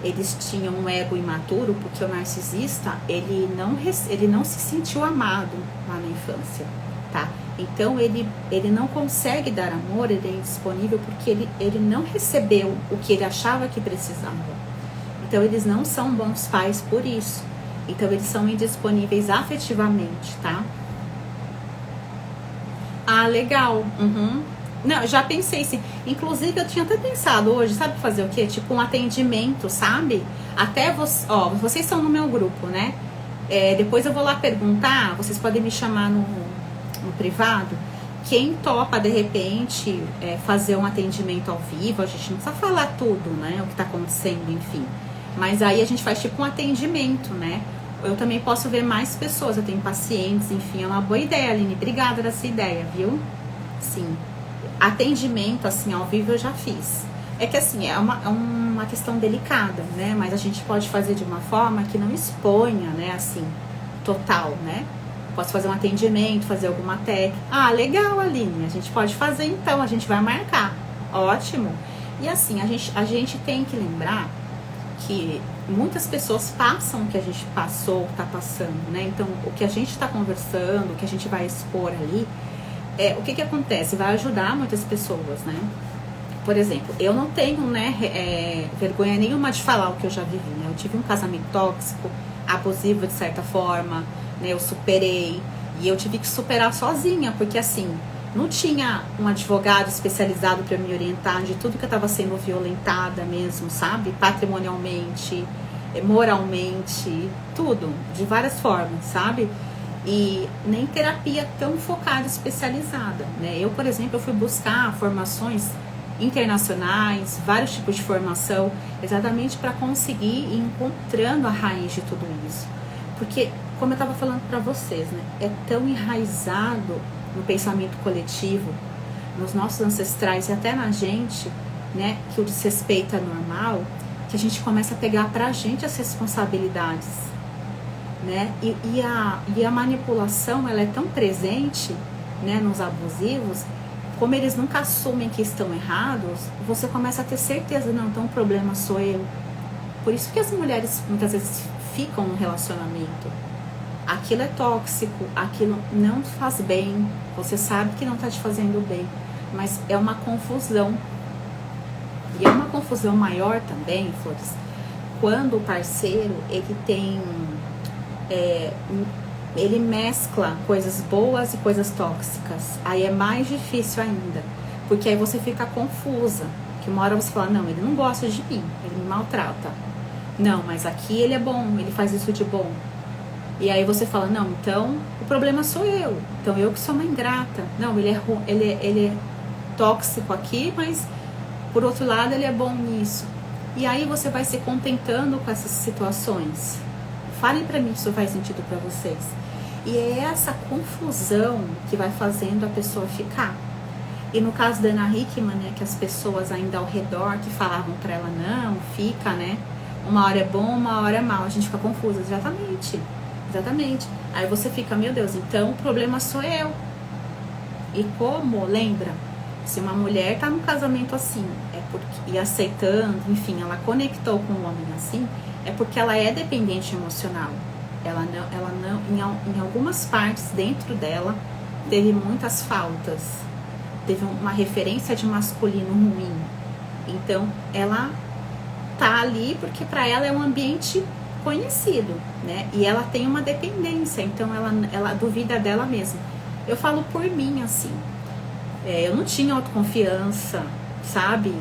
A: eles tinham um ego imaturo, porque o narcisista, ele não se sentiu amado lá na infância, tá? Então, ele não consegue dar amor, ele é indisponível, porque ele não recebeu o que ele achava que precisava. Então, eles não são bons pais por isso. Então, eles são indisponíveis afetivamente, tá? Ah, legal. Uhum. Não, já pensei sim. Inclusive, eu tinha até pensado hoje, sabe fazer o quê? Tipo um atendimento, sabe? Até vocês estão no meu grupo, né? Depois eu vou lá perguntar, vocês podem me chamar no privado. Quem topa, de repente, fazer um atendimento ao vivo, a gente não precisa falar tudo, né? O que tá acontecendo, enfim. Mas aí a gente faz tipo um atendimento, né? Eu também posso ver mais pessoas, eu tenho pacientes, enfim, é uma boa ideia, Aline. Obrigada dessa ideia, viu? Sim. Atendimento, assim, ao vivo eu já fiz. É que, assim, é uma questão delicada, né? Mas a gente pode fazer de uma forma que não exponha, né, assim, total, né? Posso fazer um atendimento, fazer alguma técnica. Ah, legal, Aline, a gente pode fazer então, a gente vai marcar. Ótimo. E assim, a gente tem que lembrar que muitas pessoas passam o que a gente passou, tá passando, né? Então, o que a gente está conversando, o que a gente vai expor ali, o que acontece? Vai ajudar muitas pessoas, né? por exemplo, eu não tenho, né, vergonha nenhuma de falar o que eu já vivi, né? Eu tive um casamento tóxico, abusivo de certa forma, né? Eu superei e eu tive que superar sozinha, porque assim, não tinha um advogado especializado para me orientar de tudo que eu estava sendo violentada mesmo, sabe? Patrimonialmente, moralmente, tudo, de várias formas, sabe? E nem terapia tão focada, especializada, né? Eu, por exemplo, eu fui buscar formações internacionais, vários tipos de formação, exatamente para conseguir ir encontrando a raiz de tudo isso. Porque, como eu estava falando para vocês, né? É tão enraizado no pensamento coletivo, nos nossos ancestrais e até na gente, né? Que o desrespeito é normal, que a gente começa a pegar pra gente as responsabilidades, né? E a manipulação, ela é tão presente, né, nos abusivos, como eles nunca assumem que estão errados, você começa a ter certeza, não, então o problema sou eu. Por isso que as mulheres muitas vezes ficam no relacionamento. Aquilo é tóxico, aquilo não faz bem, você sabe que não tá te fazendo bem, mas é uma confusão. E é uma confusão maior também, Flores, quando o parceiro, ele tem... ele mescla coisas boas e coisas tóxicas. Aí é mais difícil ainda, porque aí você fica confusa, que uma hora você fala, não, ele não gosta de mim, ele me maltrata. Não, mas aqui ele é bom, ele faz isso de bom. E aí você fala, não, então o problema sou eu, então eu que sou uma ingrata. Não, ele é tóxico aqui, mas por outro lado ele é bom nisso. E aí você vai se contentando com essas situações. Falem pra mim se isso faz sentido pra vocês. E é essa confusão que vai fazendo a pessoa ficar. E no caso da Ana Hickman, né, que as pessoas ainda ao redor que falavam pra ela, não, fica, né, uma hora é bom, uma hora é mal, a gente fica confusa, exatamente. Aí você fica, meu Deus, então o problema sou eu. E como, lembra, se uma mulher tá num casamento assim, e aceitando, enfim, ela conectou com um homem assim, é porque ela é dependente emocional. Ela não, em algumas partes dentro dela, teve muitas faltas. Teve uma referência de masculino ruim. Então, ela tá ali porque para ela é um ambiente conhecido, né? E ela tem uma dependência, então ela duvida dela mesma. Eu falo por mim, assim. Eu não tinha autoconfiança, sabe?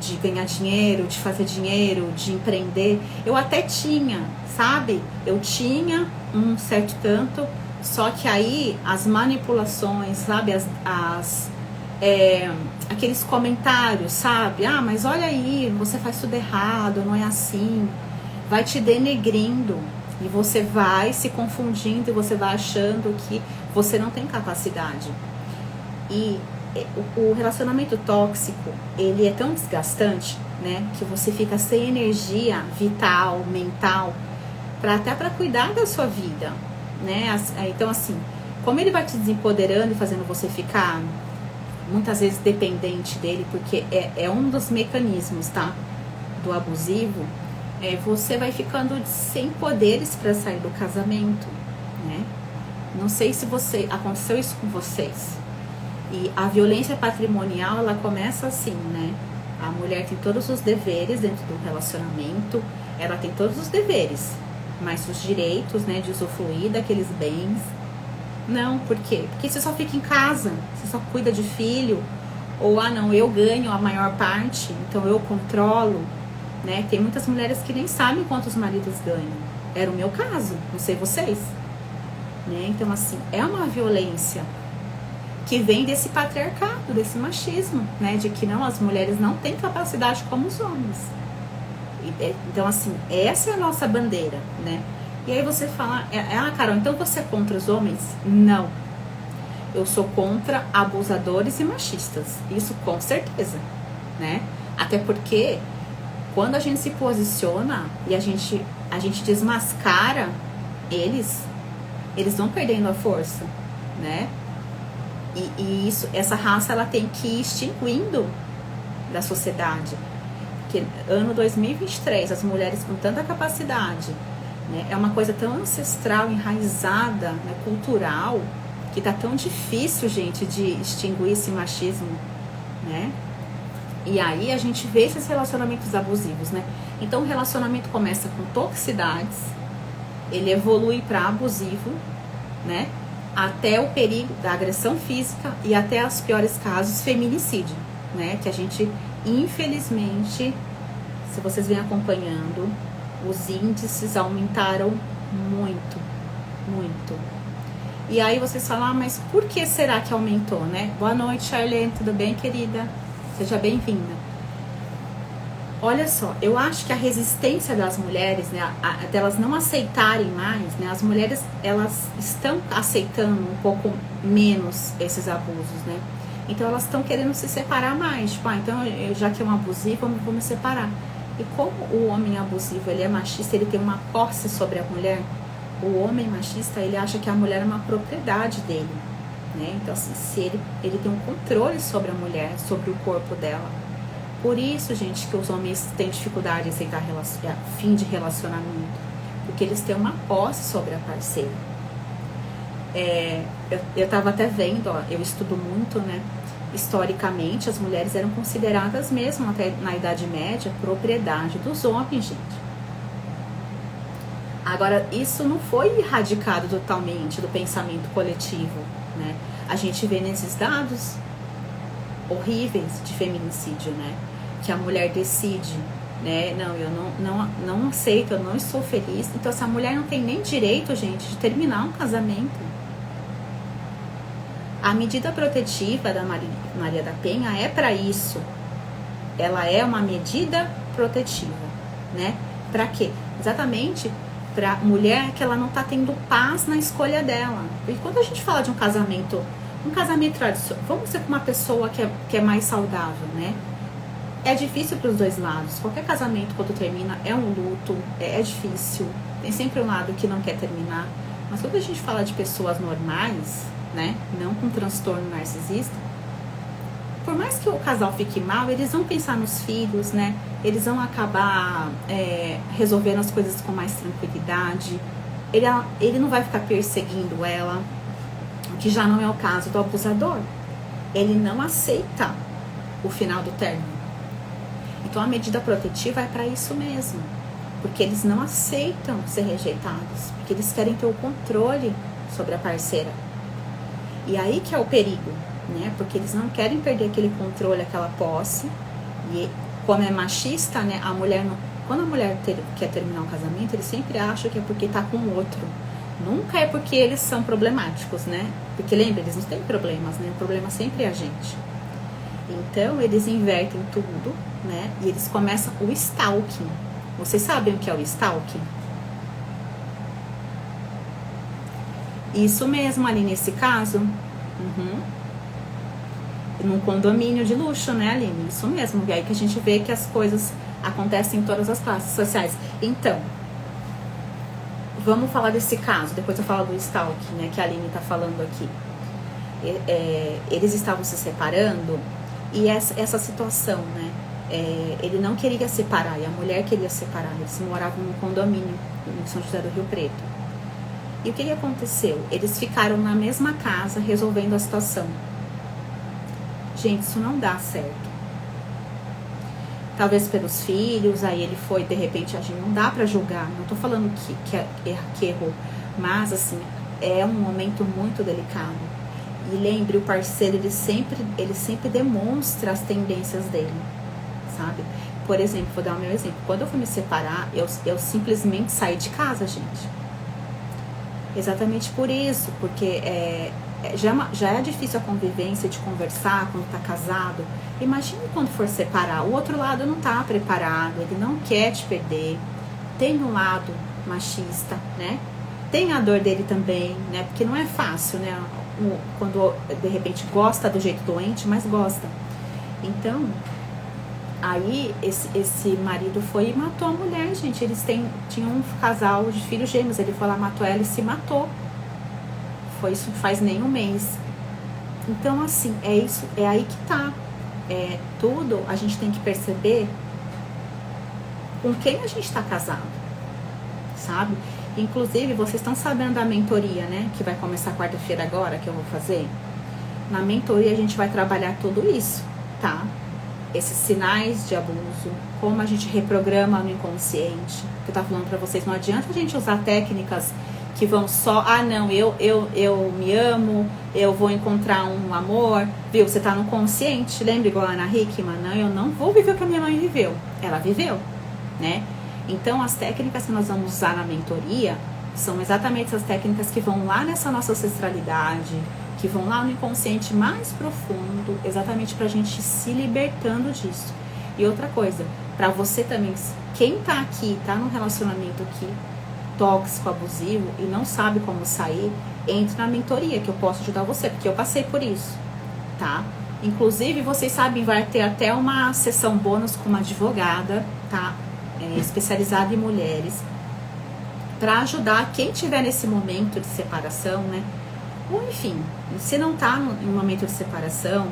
A: De ganhar dinheiro, de fazer dinheiro, de empreender. Eu até tinha, sabe? Eu tinha um certo tanto, só que aí as manipulações, sabe? Aqueles comentários, sabe? Ah, mas olha aí, você faz tudo errado, não é assim. Vai te denegrindo e você vai se confundindo e você vai achando que você não tem capacidade. E o relacionamento tóxico, ele é tão desgastante, né, que você fica sem energia vital, mental, até para cuidar da sua vida, né? Então, assim, como ele vai te desempoderando e fazendo você ficar muitas vezes dependente dele, porque é um dos mecanismos, tá, do abusivo, você vai ficando sem poderes para sair do casamento, né? Não sei se aconteceu isso com vocês. E a violência patrimonial, ela começa assim, né? A mulher tem todos os deveres dentro do relacionamento, ela tem todos os deveres, mas os direitos, né, de usufruir daqueles bens, não. Por quê? Porque você só fica em casa, você só cuida de filho, ou, não, eu ganho a maior parte, então eu controlo, né? Tem muitas mulheres que nem sabem quantos maridos ganham. Era o meu caso, não sei vocês, né? Então, assim, é uma violência que vem desse patriarcado, desse machismo, né? De que não, as mulheres não têm capacidade como os homens. Então, assim, essa é a nossa bandeira, né? E aí você fala, Carol, então você é contra os homens? Não. Eu sou contra abusadores e machistas. Isso com certeza, né? Até porque quando a gente se posiciona e a gente desmascara eles vão perdendo a força, né? E essa raça, ela tem que ir extinguindo da sociedade. Porque ano 2023, as mulheres com tanta capacidade, né, é uma coisa tão ancestral, enraizada, né, cultural, que tá tão difícil, gente, de extinguir esse machismo, né? E aí a gente vê esses relacionamentos abusivos, né? Então o relacionamento começa com toxicidades, ele evolui para abusivo, né? Até o perigo da agressão física e até os piores casos, feminicídio, né? Que a gente, infelizmente, se vocês vêm acompanhando, os índices aumentaram muito, muito. E aí vocês falam, mas por que será que aumentou, né? Boa noite, Charlene, tudo bem, querida? Seja bem-vinda. Olha só, eu acho que a resistência das mulheres, né, delas não aceitarem mais, né, as mulheres, elas estão aceitando um pouco menos esses abusos, né? Então elas estão querendo se separar mais, tipo, então já que é um abusivo, eu vou me separar. E como o homem abusivo, ele é machista, ele tem uma posse sobre a mulher, o homem machista, ele acha que a mulher é uma propriedade dele, né? Então, assim, se ele tem um controle sobre a mulher, sobre o corpo dela. Por isso, gente, que os homens têm dificuldade em aceitar fim de relacionamento, porque eles têm uma posse sobre a parceira. Eu tava até vendo, ó, eu estudo muito, né? Historicamente, as mulheres eram consideradas mesmo, até na Idade Média, propriedade dos homens, gente. Agora, isso não foi erradicado totalmente do pensamento coletivo, né? A gente vê nesses dados horríveis de feminicídio, né? Que a mulher decide, né? Não, eu não aceito, eu não estou feliz. Então, essa mulher não tem nem direito, gente, de terminar um casamento. A medida protetiva da Maria da Penha é para isso. Ela é uma medida protetiva, né? Para quê? Exatamente para mulher que ela não tá tendo paz na escolha dela. E quando a gente fala de um casamento tradicional, vamos ser com uma pessoa que é mais saudável, né? É difícil para os dois lados. Qualquer casamento, quando termina, é um luto, é difícil. Tem sempre um lado que não quer terminar. Mas quando a gente fala de pessoas normais, né? Não com transtorno narcisista, por mais que o casal fique mal, eles vão pensar nos filhos, né? Eles vão acabar resolvendo as coisas com mais tranquilidade. Ele não vai ficar perseguindo ela, o que já não é o caso do abusador. Ele não aceita o final do término. Então a medida protetiva é para isso mesmo, porque eles não aceitam ser rejeitados, porque eles querem ter o controle sobre a parceira. E aí que é o perigo, né? Porque eles não querem perder aquele controle, aquela posse. E como é machista, né? A mulher não, quando a mulher quer terminar um casamento, eles sempre acham que é porque tá com o outro. Nunca é porque eles são problemáticos, né? Porque lembra, eles não têm problemas, né? O problema sempre é a gente. Então eles invertem tudo, né? E eles começam o stalking. Vocês sabem o que é o stalking? Isso mesmo, ali nesse caso. Num condomínio de luxo, né, Aline? Isso mesmo. E aí que a gente vê que as coisas acontecem em todas as classes sociais. Então, vamos falar desse caso. Depois eu falo do stalking, né, que a Aline tá falando aqui. Eles estavam se separando e essa situação, né? Ele não queria separar e a mulher queria separar. Eles moravam num condomínio em São José do Rio Preto. E o que aconteceu? Eles ficaram na mesma casa resolvendo a situação. Gente, isso não dá certo. Talvez pelos filhos, aí ele foi, de repente, a gente não dá pra julgar. Não tô falando que errou, mas assim, é um momento muito delicado. E lembre, o parceiro, ele sempre demonstra as tendências dele, sabe? Por exemplo, vou dar o meu exemplo. Quando eu fui me separar, eu simplesmente saí de casa, gente. Exatamente por isso, porque já é difícil a convivência de conversar quando tá casado. Imagine quando for separar, o outro lado não tá preparado, ele não quer te perder. Tem um lado machista, né? Tem a dor dele também, né? Porque não é fácil, né? Quando de repente gosta do jeito doente, mas gosta. Então, aí esse marido foi e matou a mulher, gente. Eles tinham um casal de filhos gêmeos. Ele foi lá, matou ela e se matou. Foi isso faz nem um mês. Então, assim, é aí que tá. Tudo a gente tem que perceber com quem a gente tá casado, sabe? Inclusive, vocês estão sabendo da mentoria, né? Que vai começar quarta-feira agora, que eu vou fazer. Na mentoria a gente vai trabalhar tudo isso, tá? esses sinais de abuso, como a gente reprograma no inconsciente. Eu tava falando para vocês, não adianta a gente usar técnicas que vão só, não, eu me amo, eu vou encontrar um amor, viu? Você tá no consciente, lembra igual a Ana Hickman? Não, eu não vou viver o que a minha mãe viveu. Ela viveu, né? Então, as técnicas que nós vamos usar na mentoria são exatamente essas técnicas que vão lá nessa nossa ancestralidade, que vão lá no inconsciente mais profundo, exatamente pra gente se libertando disso. E outra coisa, pra você também, quem tá aqui, tá num relacionamento aqui, tóxico, abusivo e não sabe como sair, entre na mentoria que eu posso ajudar você, porque eu passei por isso, tá? Inclusive, vocês sabem, vai ter até uma sessão bônus com uma advogada, tá? Especializada em mulheres, para ajudar quem tiver nesse momento de separação, né? Ou enfim, se não tá em um momento de separação,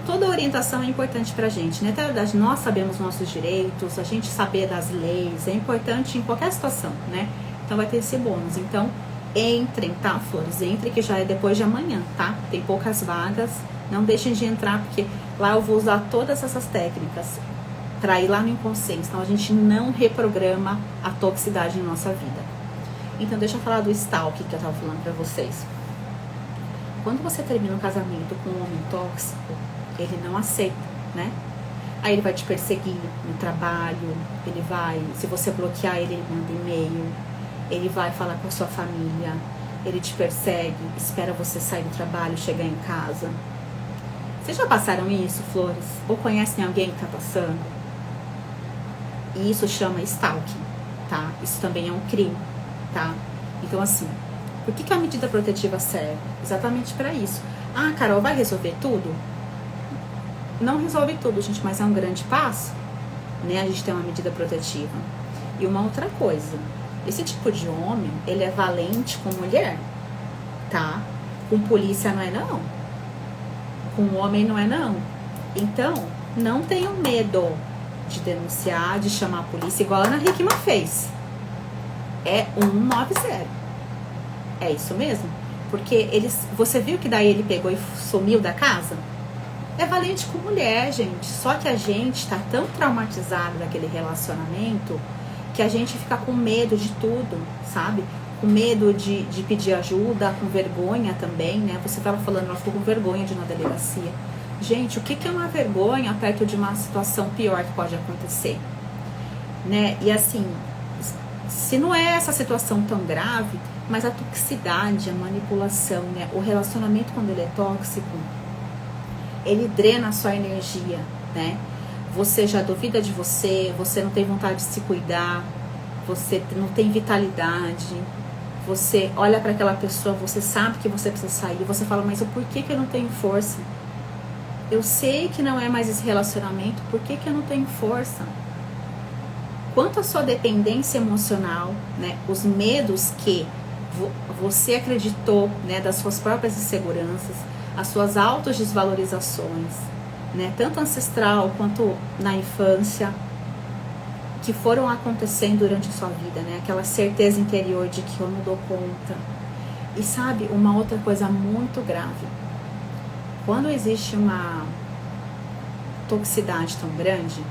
A: toda a orientação é importante pra gente, né? Nós sabemos nossos direitos, a gente saber das leis, é importante em qualquer situação, né? Então vai ter esse bônus. Então, entrem, tá, flores? Entrem, que já é depois de amanhã, tá? Tem poucas vagas, não deixem de entrar, porque lá eu vou usar todas essas técnicas para ir lá no inconsciente, então a gente não reprograma a toxicidade na nossa vida. Então deixa eu falar do stalk que eu tava falando para vocês. Quando você termina um casamento com um homem tóxico, ele não aceita, né? Aí ele vai te perseguir no trabalho, ele vai, se você bloquear ele, ele manda e-mail, ele vai falar com a sua família, ele te persegue, espera você sair do trabalho, chegar em casa. Vocês já passaram isso, flores? Ou conhecem alguém que tá passando? E isso chama stalking, tá? Isso também é um crime, tá? Então, assim, por que a medida protetiva serve? Exatamente para isso. Carol, vai resolver tudo? Não resolve tudo, gente, mas é um grande passo, né? A gente tem uma medida protetiva. E uma outra coisa, esse tipo de homem, ele é valente com mulher, tá? Com polícia não é não. Com homem não é não. Então, não tenham medo de denunciar, de chamar a polícia, igual a Ana Hickman fez. É 190. É isso mesmo? Porque você viu que daí ele pegou e sumiu da casa? É valente com mulher, gente. Só que a gente tá tão traumatizado daquele relacionamento que a gente fica com medo de tudo, sabe? Com medo de pedir ajuda, com vergonha também, né? Você tava falando, ela ficou com vergonha de ir na delegacia. Gente, o que é uma vergonha perto de uma situação pior que pode acontecer? Né? E assim, se não é essa situação tão grave, mas a toxicidade, a manipulação, né? O relacionamento, quando ele é tóxico, ele drena a sua energia, né? Você já duvida de você, você não tem vontade de se cuidar, você não tem vitalidade, você olha para aquela pessoa, você sabe que você precisa sair, você fala, mas por que eu não tenho força? Eu sei que não é mais esse relacionamento, por que eu não tenho força? Quanto à sua dependência emocional, né, os medos que você acreditou, né, das suas próprias inseguranças, as suas autodesvalorizações, né, tanto ancestral quanto na infância, que foram acontecendo durante a sua vida, né, aquela certeza interior de que eu não dou conta. E sabe, uma outra coisa muito grave, quando existe uma toxicidade tão grande,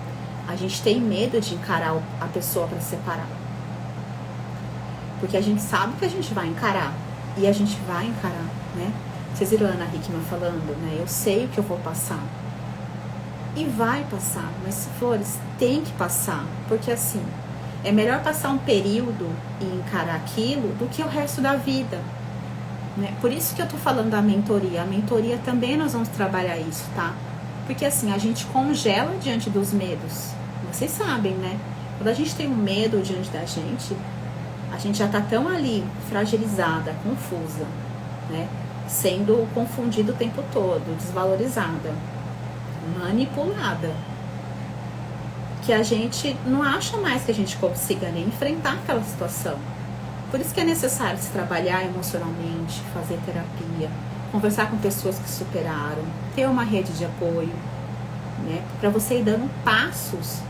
A: a gente tem medo de encarar a pessoa para separar. Porque a gente sabe que a gente vai encarar. E a gente vai encarar, né? Vocês viram a Ana Hickman falando, né? Eu sei o que eu vou passar. E vai passar. Mas, flores, tem que passar. Porque, assim, é melhor passar um período e encarar aquilo do que o resto da vida. Né? Por isso que eu tô falando da mentoria. A mentoria também nós vamos trabalhar isso, tá? Porque, assim, a gente congela diante dos medos. Vocês sabem, né? Quando a gente tem um medo diante da gente, a gente já tá tão ali, fragilizada, confusa, né? Sendo confundida o tempo todo, desvalorizada, manipulada, que a gente não acha mais que a gente consiga nem enfrentar aquela situação. Por isso que é necessário se trabalhar emocionalmente, fazer terapia, conversar com pessoas que superaram, ter uma rede de apoio, né? Para você ir dando passos,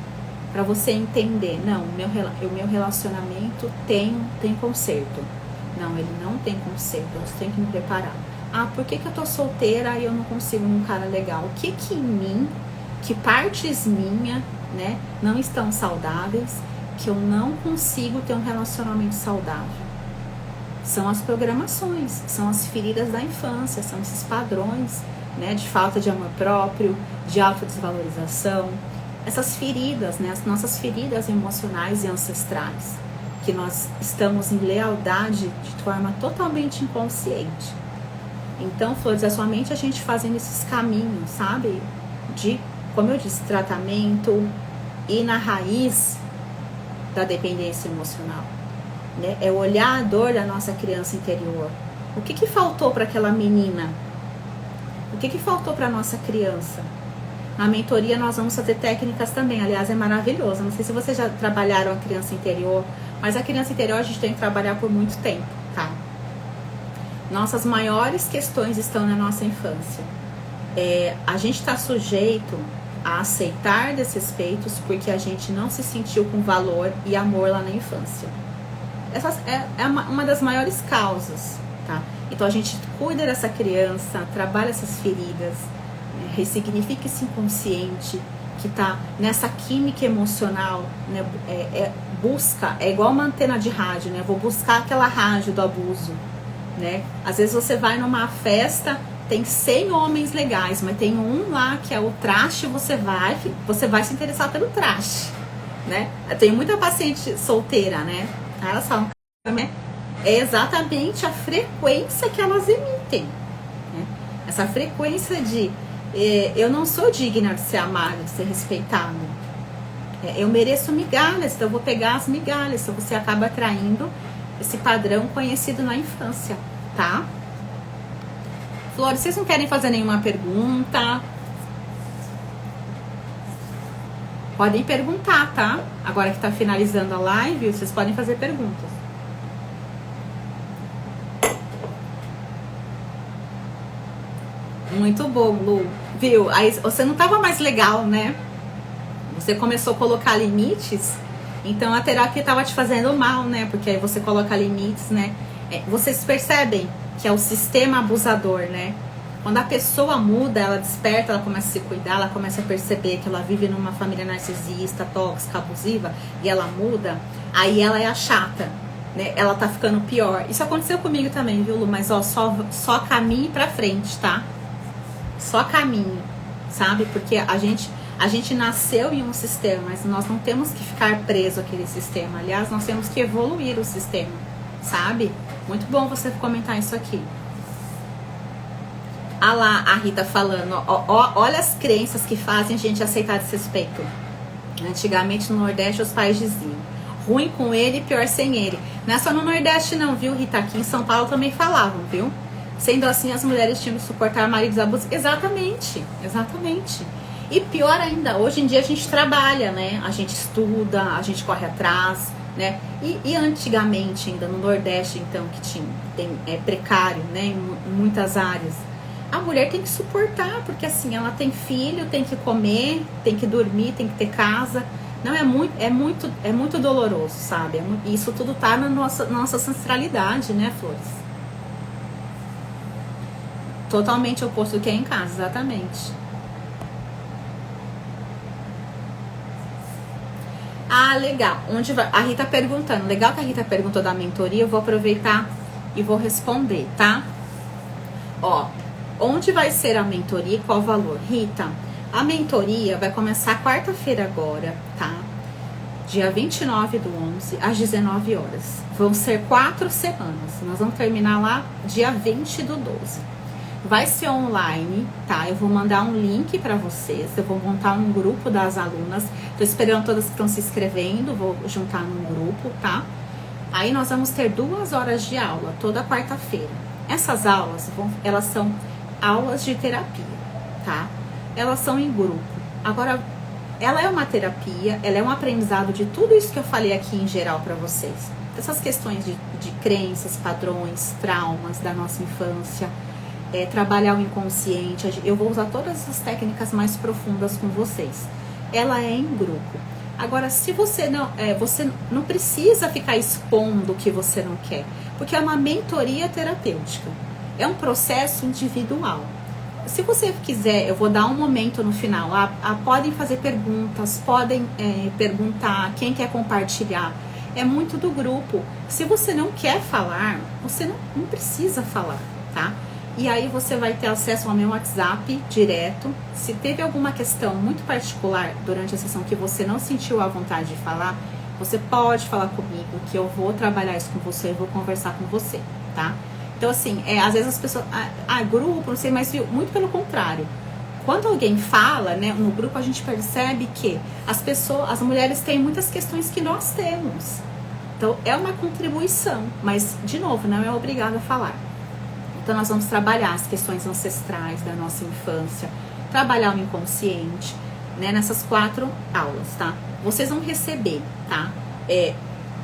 A: para você entender, não, o meu relacionamento tem conserto. Não, ele não tem conserto, eu tenho que me preparar. Por que eu tô solteira e eu não consigo um cara legal? O que em mim que partes minhas, né, não estão saudáveis, que eu não consigo ter um relacionamento saudável. São as programações, são as feridas da infância, são esses padrões, né, de falta de amor próprio, de autodesvalorização, essas feridas, né, as nossas feridas emocionais e ancestrais, que nós estamos em lealdade de forma totalmente inconsciente. Então, Flores, é somente a gente fazendo esses caminhos, sabe, de, como eu disse, tratamento e na raiz da dependência emocional, né? É olhar a dor da nossa criança interior. O que faltou para aquela menina? O que faltou para nossa criança? Na mentoria nós vamos fazer técnicas também, aliás, é maravilhoso. Não sei se vocês já trabalharam a criança interior, mas a criança interior a gente tem que trabalhar por muito tempo, tá? Nossas maiores questões estão na nossa infância. A gente está sujeito a aceitar desrespeitos porque a gente não se sentiu com valor e amor lá na infância. Essa é uma das maiores causas, tá? Então a gente cuida dessa criança, trabalha essas feridas, né? Ressignifica esse inconsciente que está nessa química emocional, né? Busca, é igual uma antena de rádio, né? Vou buscar aquela rádio do abuso, né? Às vezes você vai numa festa, tem 100 homens legais, mas tem um lá que é o traste, você vai se interessar pelo traste, né? Eu tenho muita paciente solteira, né? Elas falam, né? É exatamente a frequência que elas emitem, né? Essa frequência de eu não sou digna de ser amada, de ser respeitada, eu mereço migalhas, então eu vou pegar as migalhas. Então você acaba atraindo esse padrão conhecido na infância, tá? Flores, vocês não querem fazer nenhuma pergunta? Podem perguntar, tá? Agora que tá finalizando a live, vocês podem fazer perguntas. Muito bom, Lu. Viu? Aí você não tava mais legal, né? Você começou a colocar limites, então a terapia tava te fazendo mal, né? Porque aí você coloca limites, né? Vocês percebem que é o sistema abusador, né? Quando a pessoa muda, ela desperta, ela começa a se cuidar, ela começa a perceber que ela vive numa família narcisista, tóxica, abusiva, e ela muda, aí ela é a chata, né? Ela tá ficando pior. Isso aconteceu comigo também, viu, Lu? Mas ó, só caminhe pra frente, tá? Só caminhe, sabe? Porque a gente nasceu em um sistema, mas nós não temos que ficar preso àquele sistema. Aliás, nós temos que evoluir o sistema, sabe? Muito bom você comentar isso aqui. Ah lá, a Rita falando, olha as crenças que fazem a gente aceitar desrespeito. Antigamente no Nordeste os pais diziam, ruim com ele, pior sem ele. Não é só no Nordeste não, viu, Rita? Aqui em São Paulo também falavam, viu? Sendo assim, as mulheres tinham que suportar maridos abusivos. Exatamente, exatamente. E pior ainda, hoje em dia a gente trabalha, né? A gente estuda, a gente corre atrás, né? E antigamente, ainda no Nordeste, então, que é precário, né? Em muitas áreas. A mulher tem que suportar, porque assim, ela tem filho, tem que comer, tem que dormir, tem que ter casa. Não, é muito doloroso, sabe? Isso tudo tá na nossa ancestralidade, né, Flores? Totalmente oposto do que é em casa, exatamente. Ah, legal. Onde vai? A Rita perguntando. Legal que a Rita perguntou da mentoria. Eu vou aproveitar e vou responder, tá? Ó, onde vai ser a mentoria e qual o valor? Rita, a mentoria vai começar quarta-feira agora, tá? Dia 29 do 11, às 19 horas. Vão ser 4 semanas. Nós vamos terminar lá dia 20 do 12. Vai ser online, tá? Eu vou mandar um link para vocês. Eu vou montar um grupo das alunas. Tô esperando todas que estão se inscrevendo. Vou juntar num grupo, tá? Aí nós vamos ter 2 horas de aula toda quarta-feira. Essas aulas, elas são aulas de terapia, tá? Elas são em grupo. Agora, ela é uma terapia, ela é um aprendizado de tudo isso que eu falei aqui em geral para vocês. Essas questões de crenças, padrões, traumas da nossa infância. Trabalhar o inconsciente. Eu vou usar todas essas técnicas mais profundas com vocês. Ela é em grupo. Agora, se você não precisa ficar expondo o que você não quer, porque é uma mentoria terapêutica. É um processo individual. Se você quiser, eu vou dar um momento no final. Podem fazer perguntas, podem perguntar, quem quer compartilhar. É muito do grupo. Se você não quer falar, você não precisa falar, tá? E aí você vai ter acesso ao meu WhatsApp direto. Se teve alguma questão muito particular durante a sessão que você não sentiu a vontade de falar, você pode falar comigo, que eu vou trabalhar isso com você, eu vou conversar com você, tá? Então, assim, às vezes as pessoas... grupo, não sei, mas muito pelo contrário. Quando alguém fala, né, no grupo, a gente percebe que as mulheres têm muitas questões que nós temos. Então, é uma contribuição, mas, de novo, não é obrigado a falar. Então, nós vamos trabalhar as questões ancestrais da nossa infância, trabalhar o inconsciente, né, nessas 4 aulas, tá? Vocês vão receber, tá?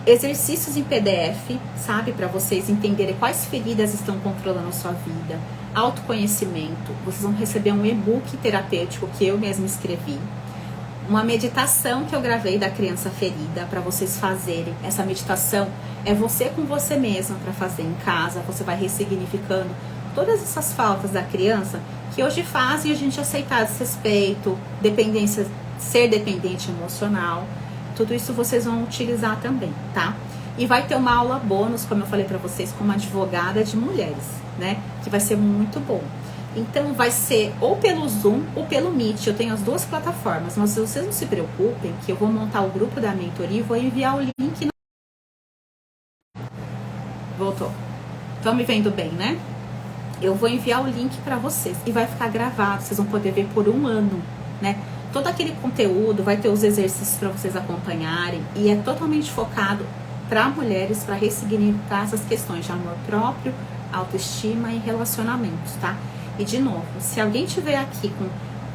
A: Exercícios em PDF, sabe? Para vocês entenderem quais feridas estão controlando a sua vida. Autoconhecimento. Vocês vão receber um e-book terapêutico que eu mesma escrevi. Uma meditação que eu gravei da criança ferida para vocês fazerem. Essa meditação é você com você mesma para fazer em casa. Você vai ressignificando todas essas faltas da criança que hoje fazem a gente aceitar desrespeito, dependência, ser dependente emocional. Tudo isso vocês vão utilizar também, tá? E vai ter uma aula bônus, como eu falei pra vocês, com uma advogada de mulheres, né? Que vai ser muito bom. Então, vai ser ou pelo Zoom ou pelo Meet. Eu tenho as 2 plataformas, mas vocês não se preocupem que eu vou montar o grupo da mentoria e vou enviar o link. Voltou. Estão me vendo bem, né? Eu vou enviar o link pra vocês e vai ficar gravado. Vocês vão poder ver por 1 ano, né? Todo aquele conteúdo, vai ter os exercícios para vocês acompanharem e é totalmente focado para mulheres, para ressignificar essas questões de amor próprio, autoestima e relacionamentos, tá? E de novo, se alguém tiver aqui com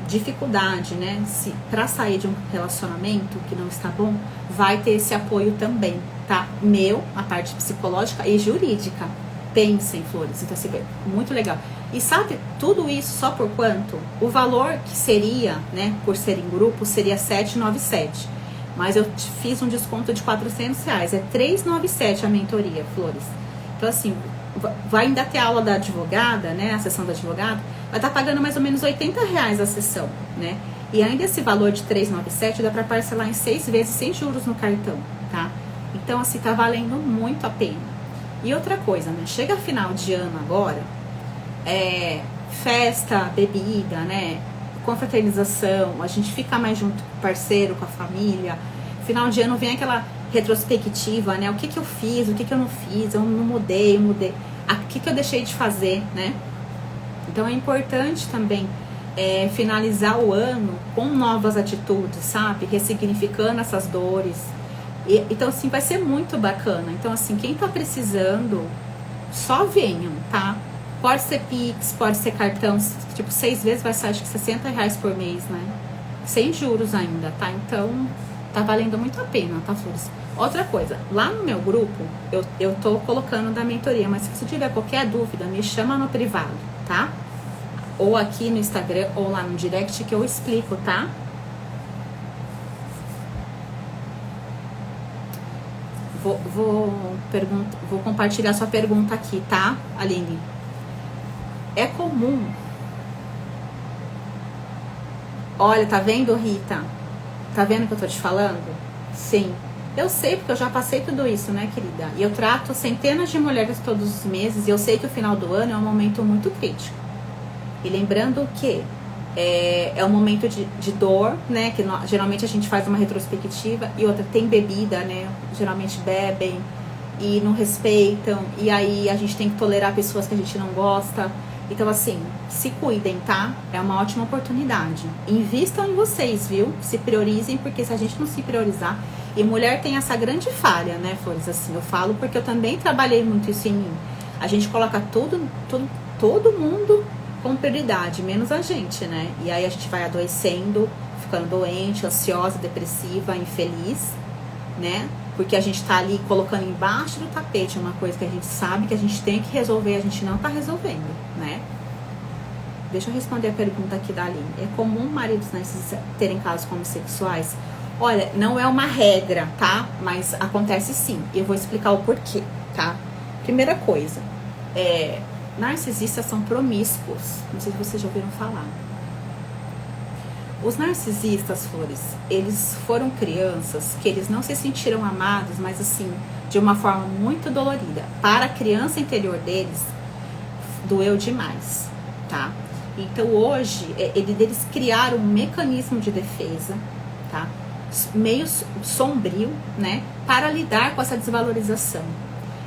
A: dificuldade, né, para sair de um relacionamento que não está bom, vai ter esse apoio também, tá? Meu, a parte psicológica e jurídica. Pensem, Flores, então assim, muito legal. E sabe, tudo isso só por quanto? O valor que seria, né, por ser em grupo, seria 797. Mas eu fiz um desconto de R$400. É 397 a mentoria, Flores. Então assim, vai ainda ter aula da advogada, né, a sessão da advogada, vai estar pagando mais ou menos R$80 a sessão, né? E ainda esse valor de 397 dá para parcelar em 6 vezes sem juros no cartão, tá? Então assim, tá valendo muito a pena. E outra coisa, né? Chega final de ano agora, festa, bebida, né? Confraternização, a gente fica mais junto com o parceiro, com a família. Final de ano vem aquela retrospectiva, né? O que eu fiz, o que eu não fiz, eu não mudei, o que eu deixei de fazer, né? Então é importante também finalizar o ano com novas atitudes, sabe? Ressignificando essas dores. Então, assim, vai ser muito bacana. Então, assim, quem tá precisando, só venham, tá? Pode ser Pix, pode ser cartão, tipo, 6 vezes vai ser, acho que R$60 por mês, né? Sem juros ainda, tá? Então, tá valendo muito a pena, tá, Flores? Outra coisa, lá no meu grupo, eu tô colocando da mentoria, mas se você tiver qualquer dúvida, me chama no privado, tá? Ou aqui no Instagram, ou lá no direct, que eu explico, tá? Vou compartilhar sua pergunta aqui, tá, Aline? É comum. Olha, tá vendo, Rita? Tá vendo o que eu tô te falando? Sim. Eu sei, porque eu já passei tudo isso, né, querida? E eu trato centenas de mulheres todos os meses e eu sei que o final do ano é um momento muito crítico. E lembrando que é um momento de dor, né? Que geralmente a gente faz uma retrospectiva e outra tem bebida, né? Geralmente bebem e não respeitam. E aí a gente tem que tolerar pessoas que a gente não gosta. Então, assim, se cuidem, tá? É uma ótima oportunidade. Invistam em vocês, viu? Se priorizem, porque se a gente não se priorizar... E mulher tem essa grande falha, né, Flores? Assim, eu falo porque eu também trabalhei muito isso em mim. A gente coloca todo mundo com prioridade, menos a gente, né? E aí a gente vai adoecendo, ficando doente, ansiosa, depressiva, infeliz, né? Porque a gente tá ali colocando embaixo do tapete uma coisa que a gente sabe que a gente tem que resolver, a gente não tá resolvendo, né? Deixa eu responder a pergunta aqui da Aline. É comum maridos terem casos homossexuais? Olha, não é uma regra, tá? Mas acontece sim. E eu vou explicar o porquê, tá? Primeira coisa, Narcisistas são promíscuos. Não sei se vocês já ouviram falar. Os narcisistas, flores, eles foram crianças que eles não se sentiram amados, mas assim, de uma forma muito dolorida. Para a criança interior deles, doeu demais, tá? Então hoje, eles criaram um mecanismo de defesa, tá? Meio sombrio, né? Para lidar com essa desvalorização.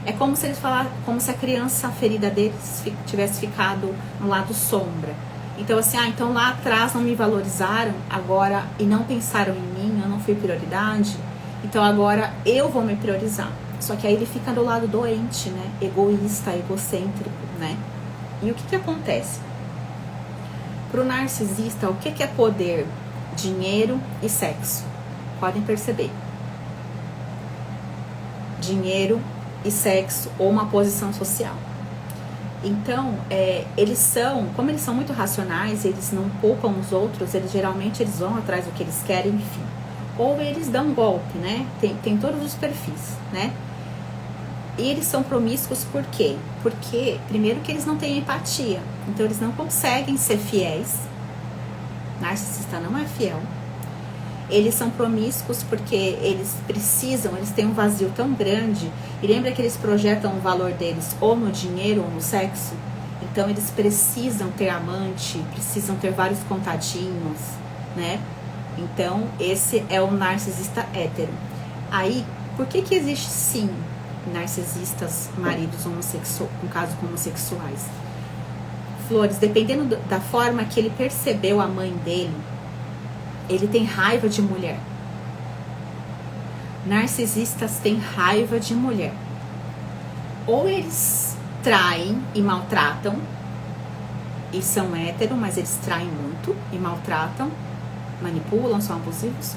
A: É como se eles falassem, como se a criança ferida deles tivesse ficado no lado sombra. Então assim, então lá atrás não me valorizaram, agora, e não pensaram em mim, eu não fui prioridade, então agora eu vou me priorizar. Só que aí ele fica do lado doente, né? Egoísta, egocêntrico, né? E o que acontece? Pro narcisista, o que é poder? Dinheiro e sexo. Podem perceber. Dinheiro e sexo ou uma posição social. Então, como eles são muito racionais, eles não poupam os outros, geralmente eles vão atrás do que eles querem, enfim. Ou eles dão um golpe, né? Tem todos os perfis, né? E eles são promíscuos por quê? Porque, primeiro, que eles não têm empatia. Então, eles não conseguem ser fiéis. Narcisista não é fiel. Eles são promíscuos porque eles têm um vazio tão grande. E lembra que eles projetam o valor deles ou no dinheiro ou no sexo? Então eles precisam ter amante, precisam ter vários contatinhos, né? Então esse é o narcisista hétero. Aí, por que existe sim narcisistas, maridos homossexuais, com casos homossexuais? Flores, dependendo da forma que ele percebeu a mãe dele, ele tem raiva de mulher. Narcisistas têm raiva de mulher. Ou eles traem e maltratam, e são héteros, mas eles traem muito e maltratam, manipulam, são abusivos.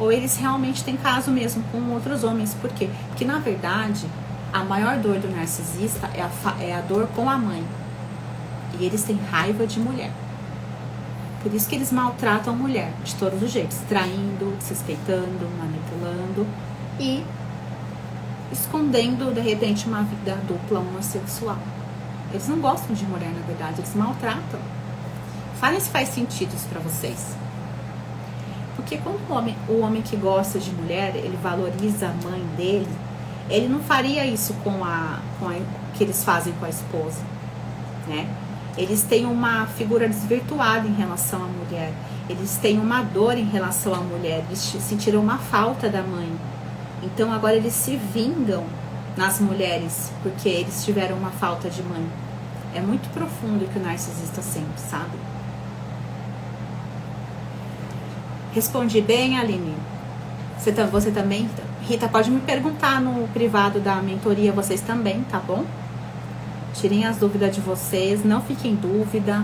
A: Ou eles realmente têm caso mesmo com outros homens. Por quê? Porque, na verdade, a maior dor do narcisista é a dor com a mãe. E eles têm raiva de mulher. Por isso que eles maltratam a mulher de todos os jeitos, traindo, desrespeitando, manipulando e escondendo, de repente, uma vida dupla homossexual. Eles não gostam de mulher, na verdade, eles maltratam. Falem se faz sentido isso pra vocês. Porque quando o homem que gosta de mulher, ele valoriza a mãe dele, ele não faria isso com a que eles fazem com a esposa, né? Eles têm uma figura desvirtuada em relação à mulher. Eles têm uma dor em relação à mulher. Eles sentiram uma falta da mãe. Então agora eles se vingam nas mulheres porque eles tiveram uma falta de mãe. É muito profundo o que o narcisista sente, sabe? Respondi bem, Aline? Você também? Rita, pode me perguntar no privado da mentoria, vocês também, tá bom? Tirem as dúvidas de vocês, não fiquem em dúvida.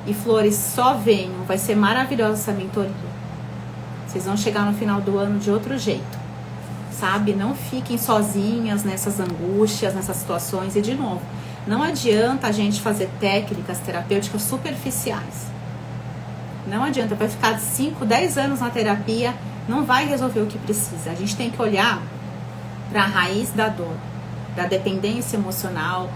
A: E flores, só venham, vai ser maravilhosa essa mentoria. Vocês vão chegar no final do ano de outro jeito, sabe? Não fiquem sozinhas nessas angústias, nessas situações. E de novo, não adianta a gente fazer técnicas terapêuticas superficiais. Não adianta, vai ficar 5, 10 anos na terapia, não vai resolver o que precisa. A gente tem que olhar para a raiz da dor, da dependência emocional,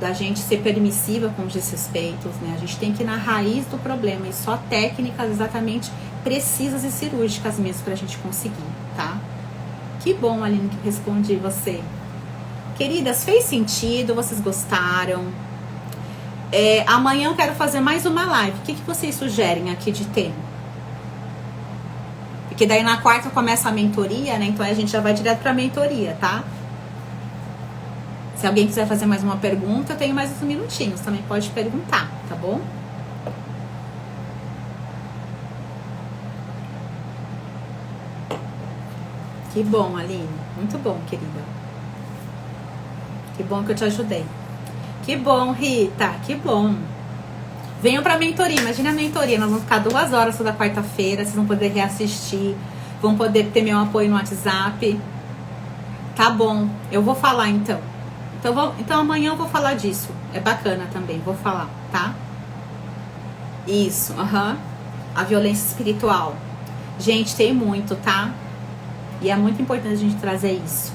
A: da gente ser permissiva com os desrespeitos, né? A gente tem que ir na raiz do problema e só técnicas exatamente precisas e cirúrgicas mesmo pra gente conseguir, tá? Que bom, Aline, que respondi você. Queridas, fez sentido? Vocês gostaram? Amanhã eu quero fazer mais uma live. O que vocês sugerem aqui de tema? Porque daí na quarta começa a mentoria, né? Então a gente já vai direto pra mentoria, tá? Se alguém quiser fazer mais uma pergunta, eu tenho mais uns minutinhos. Também pode perguntar, tá bom? Que bom, Aline. Muito bom, querida. Que bom que eu te ajudei. Que bom, Rita. Que bom. Venham pra mentoria. Imagina a mentoria. Nós vamos ficar 2 horas toda quarta-feira. Vocês vão poder reassistir. Vão poder ter meu apoio no WhatsApp. Tá bom. Eu vou falar, então. Então amanhã eu vou falar disso. É bacana também, vou falar, tá? Isso, a violência espiritual. Gente, tem muito, tá? E é muito importante a gente trazer isso.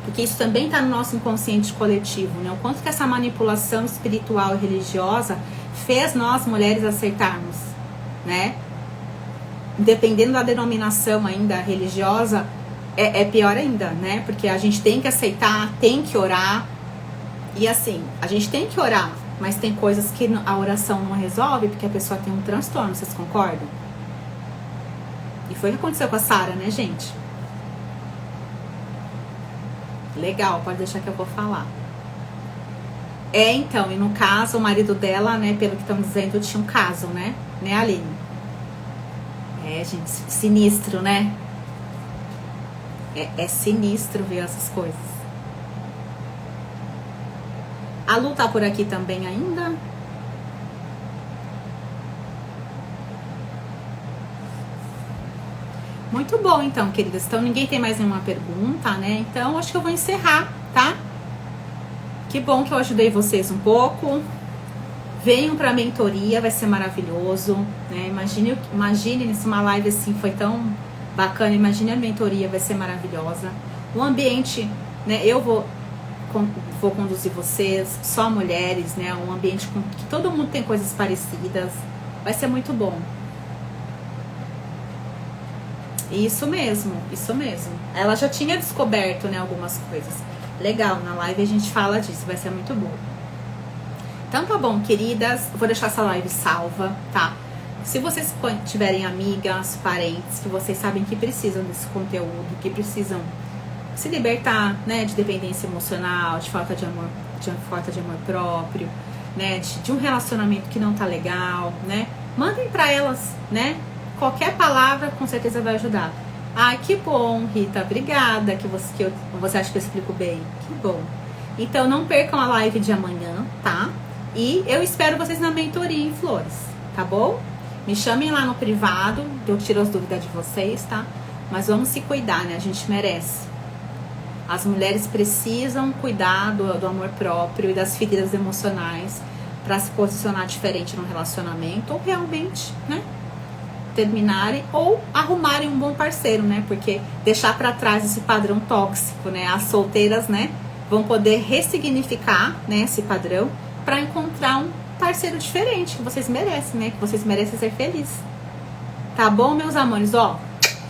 A: porque isso também está no nosso inconsciente coletivo, né? O quanto que essa manipulação espiritual e religiosa fez nós mulheres acertarmos, né? Dependendo da denominação ainda religiosa, é pior ainda, né? Porque a gente tem que aceitar, tem que orar. E assim, a gente tem que orar, mas tem coisas que a oração não resolve porque a pessoa tem um transtorno, vocês concordam? E foi o que aconteceu com a Sara, né, gente? Legal, pode deixar que eu vou falar. Então, e no caso, o marido dela, né, pelo que estão dizendo, tinha um caso, né? Né, Aline? Gente, sinistro, né? É sinistro ver essas coisas. A Lu tá por aqui também ainda? Muito bom, então, queridas. Então, ninguém tem mais nenhuma pergunta, né? Então, acho que eu vou encerrar, tá? Que bom que eu ajudei vocês um pouco. Venham pra mentoria, vai ser maravilhoso, né? Imagine se uma live assim foi tão bacana. Imagine a mentoria, vai ser maravilhosa. O ambiente, né? Eu vou conduzir vocês, só mulheres, né? Um ambiente com que todo mundo tem coisas parecidas. Vai ser muito bom. Isso mesmo, isso mesmo. Ela já tinha descoberto, né, algumas coisas. Legal, na live a gente fala disso, vai ser muito bom. Então tá bom, queridas, vou deixar essa live salva, tá? Se vocês tiverem amigas, parentes, que vocês sabem que precisam desse conteúdo, que precisam se libertar, né, de dependência emocional, de falta de amor próprio, né, de um relacionamento que não tá legal, né? Mandem pra elas, né? Qualquer palavra com certeza vai ajudar. Ai, que bom, Rita, obrigada que você acha que eu explico bem. Que bom. Então não percam a live de amanhã, tá? E eu espero vocês na mentoria em Flores, tá bom? Me chamem lá no privado, eu tiro as dúvidas de vocês, tá? Mas vamos se cuidar, né? A gente merece. As mulheres precisam cuidar do amor próprio e das feridas emocionais para se posicionar diferente no relacionamento ou realmente, né? Terminarem ou arrumarem um bom parceiro, né? Porque deixar para trás esse padrão tóxico, né? As solteiras, né? Vão poder ressignificar, né? Esse padrão para encontrar um parceiro diferente que vocês merecem, né? Que vocês merecem ser felizes. Tá bom, meus amores? Ó,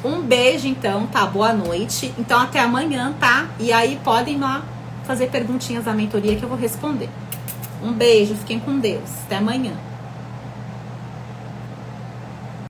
A: um beijo então, tá? Boa noite. Então até amanhã, tá? E aí podem lá fazer perguntinhas da mentoria que eu vou responder. Um beijo, fiquem com Deus. Até amanhã.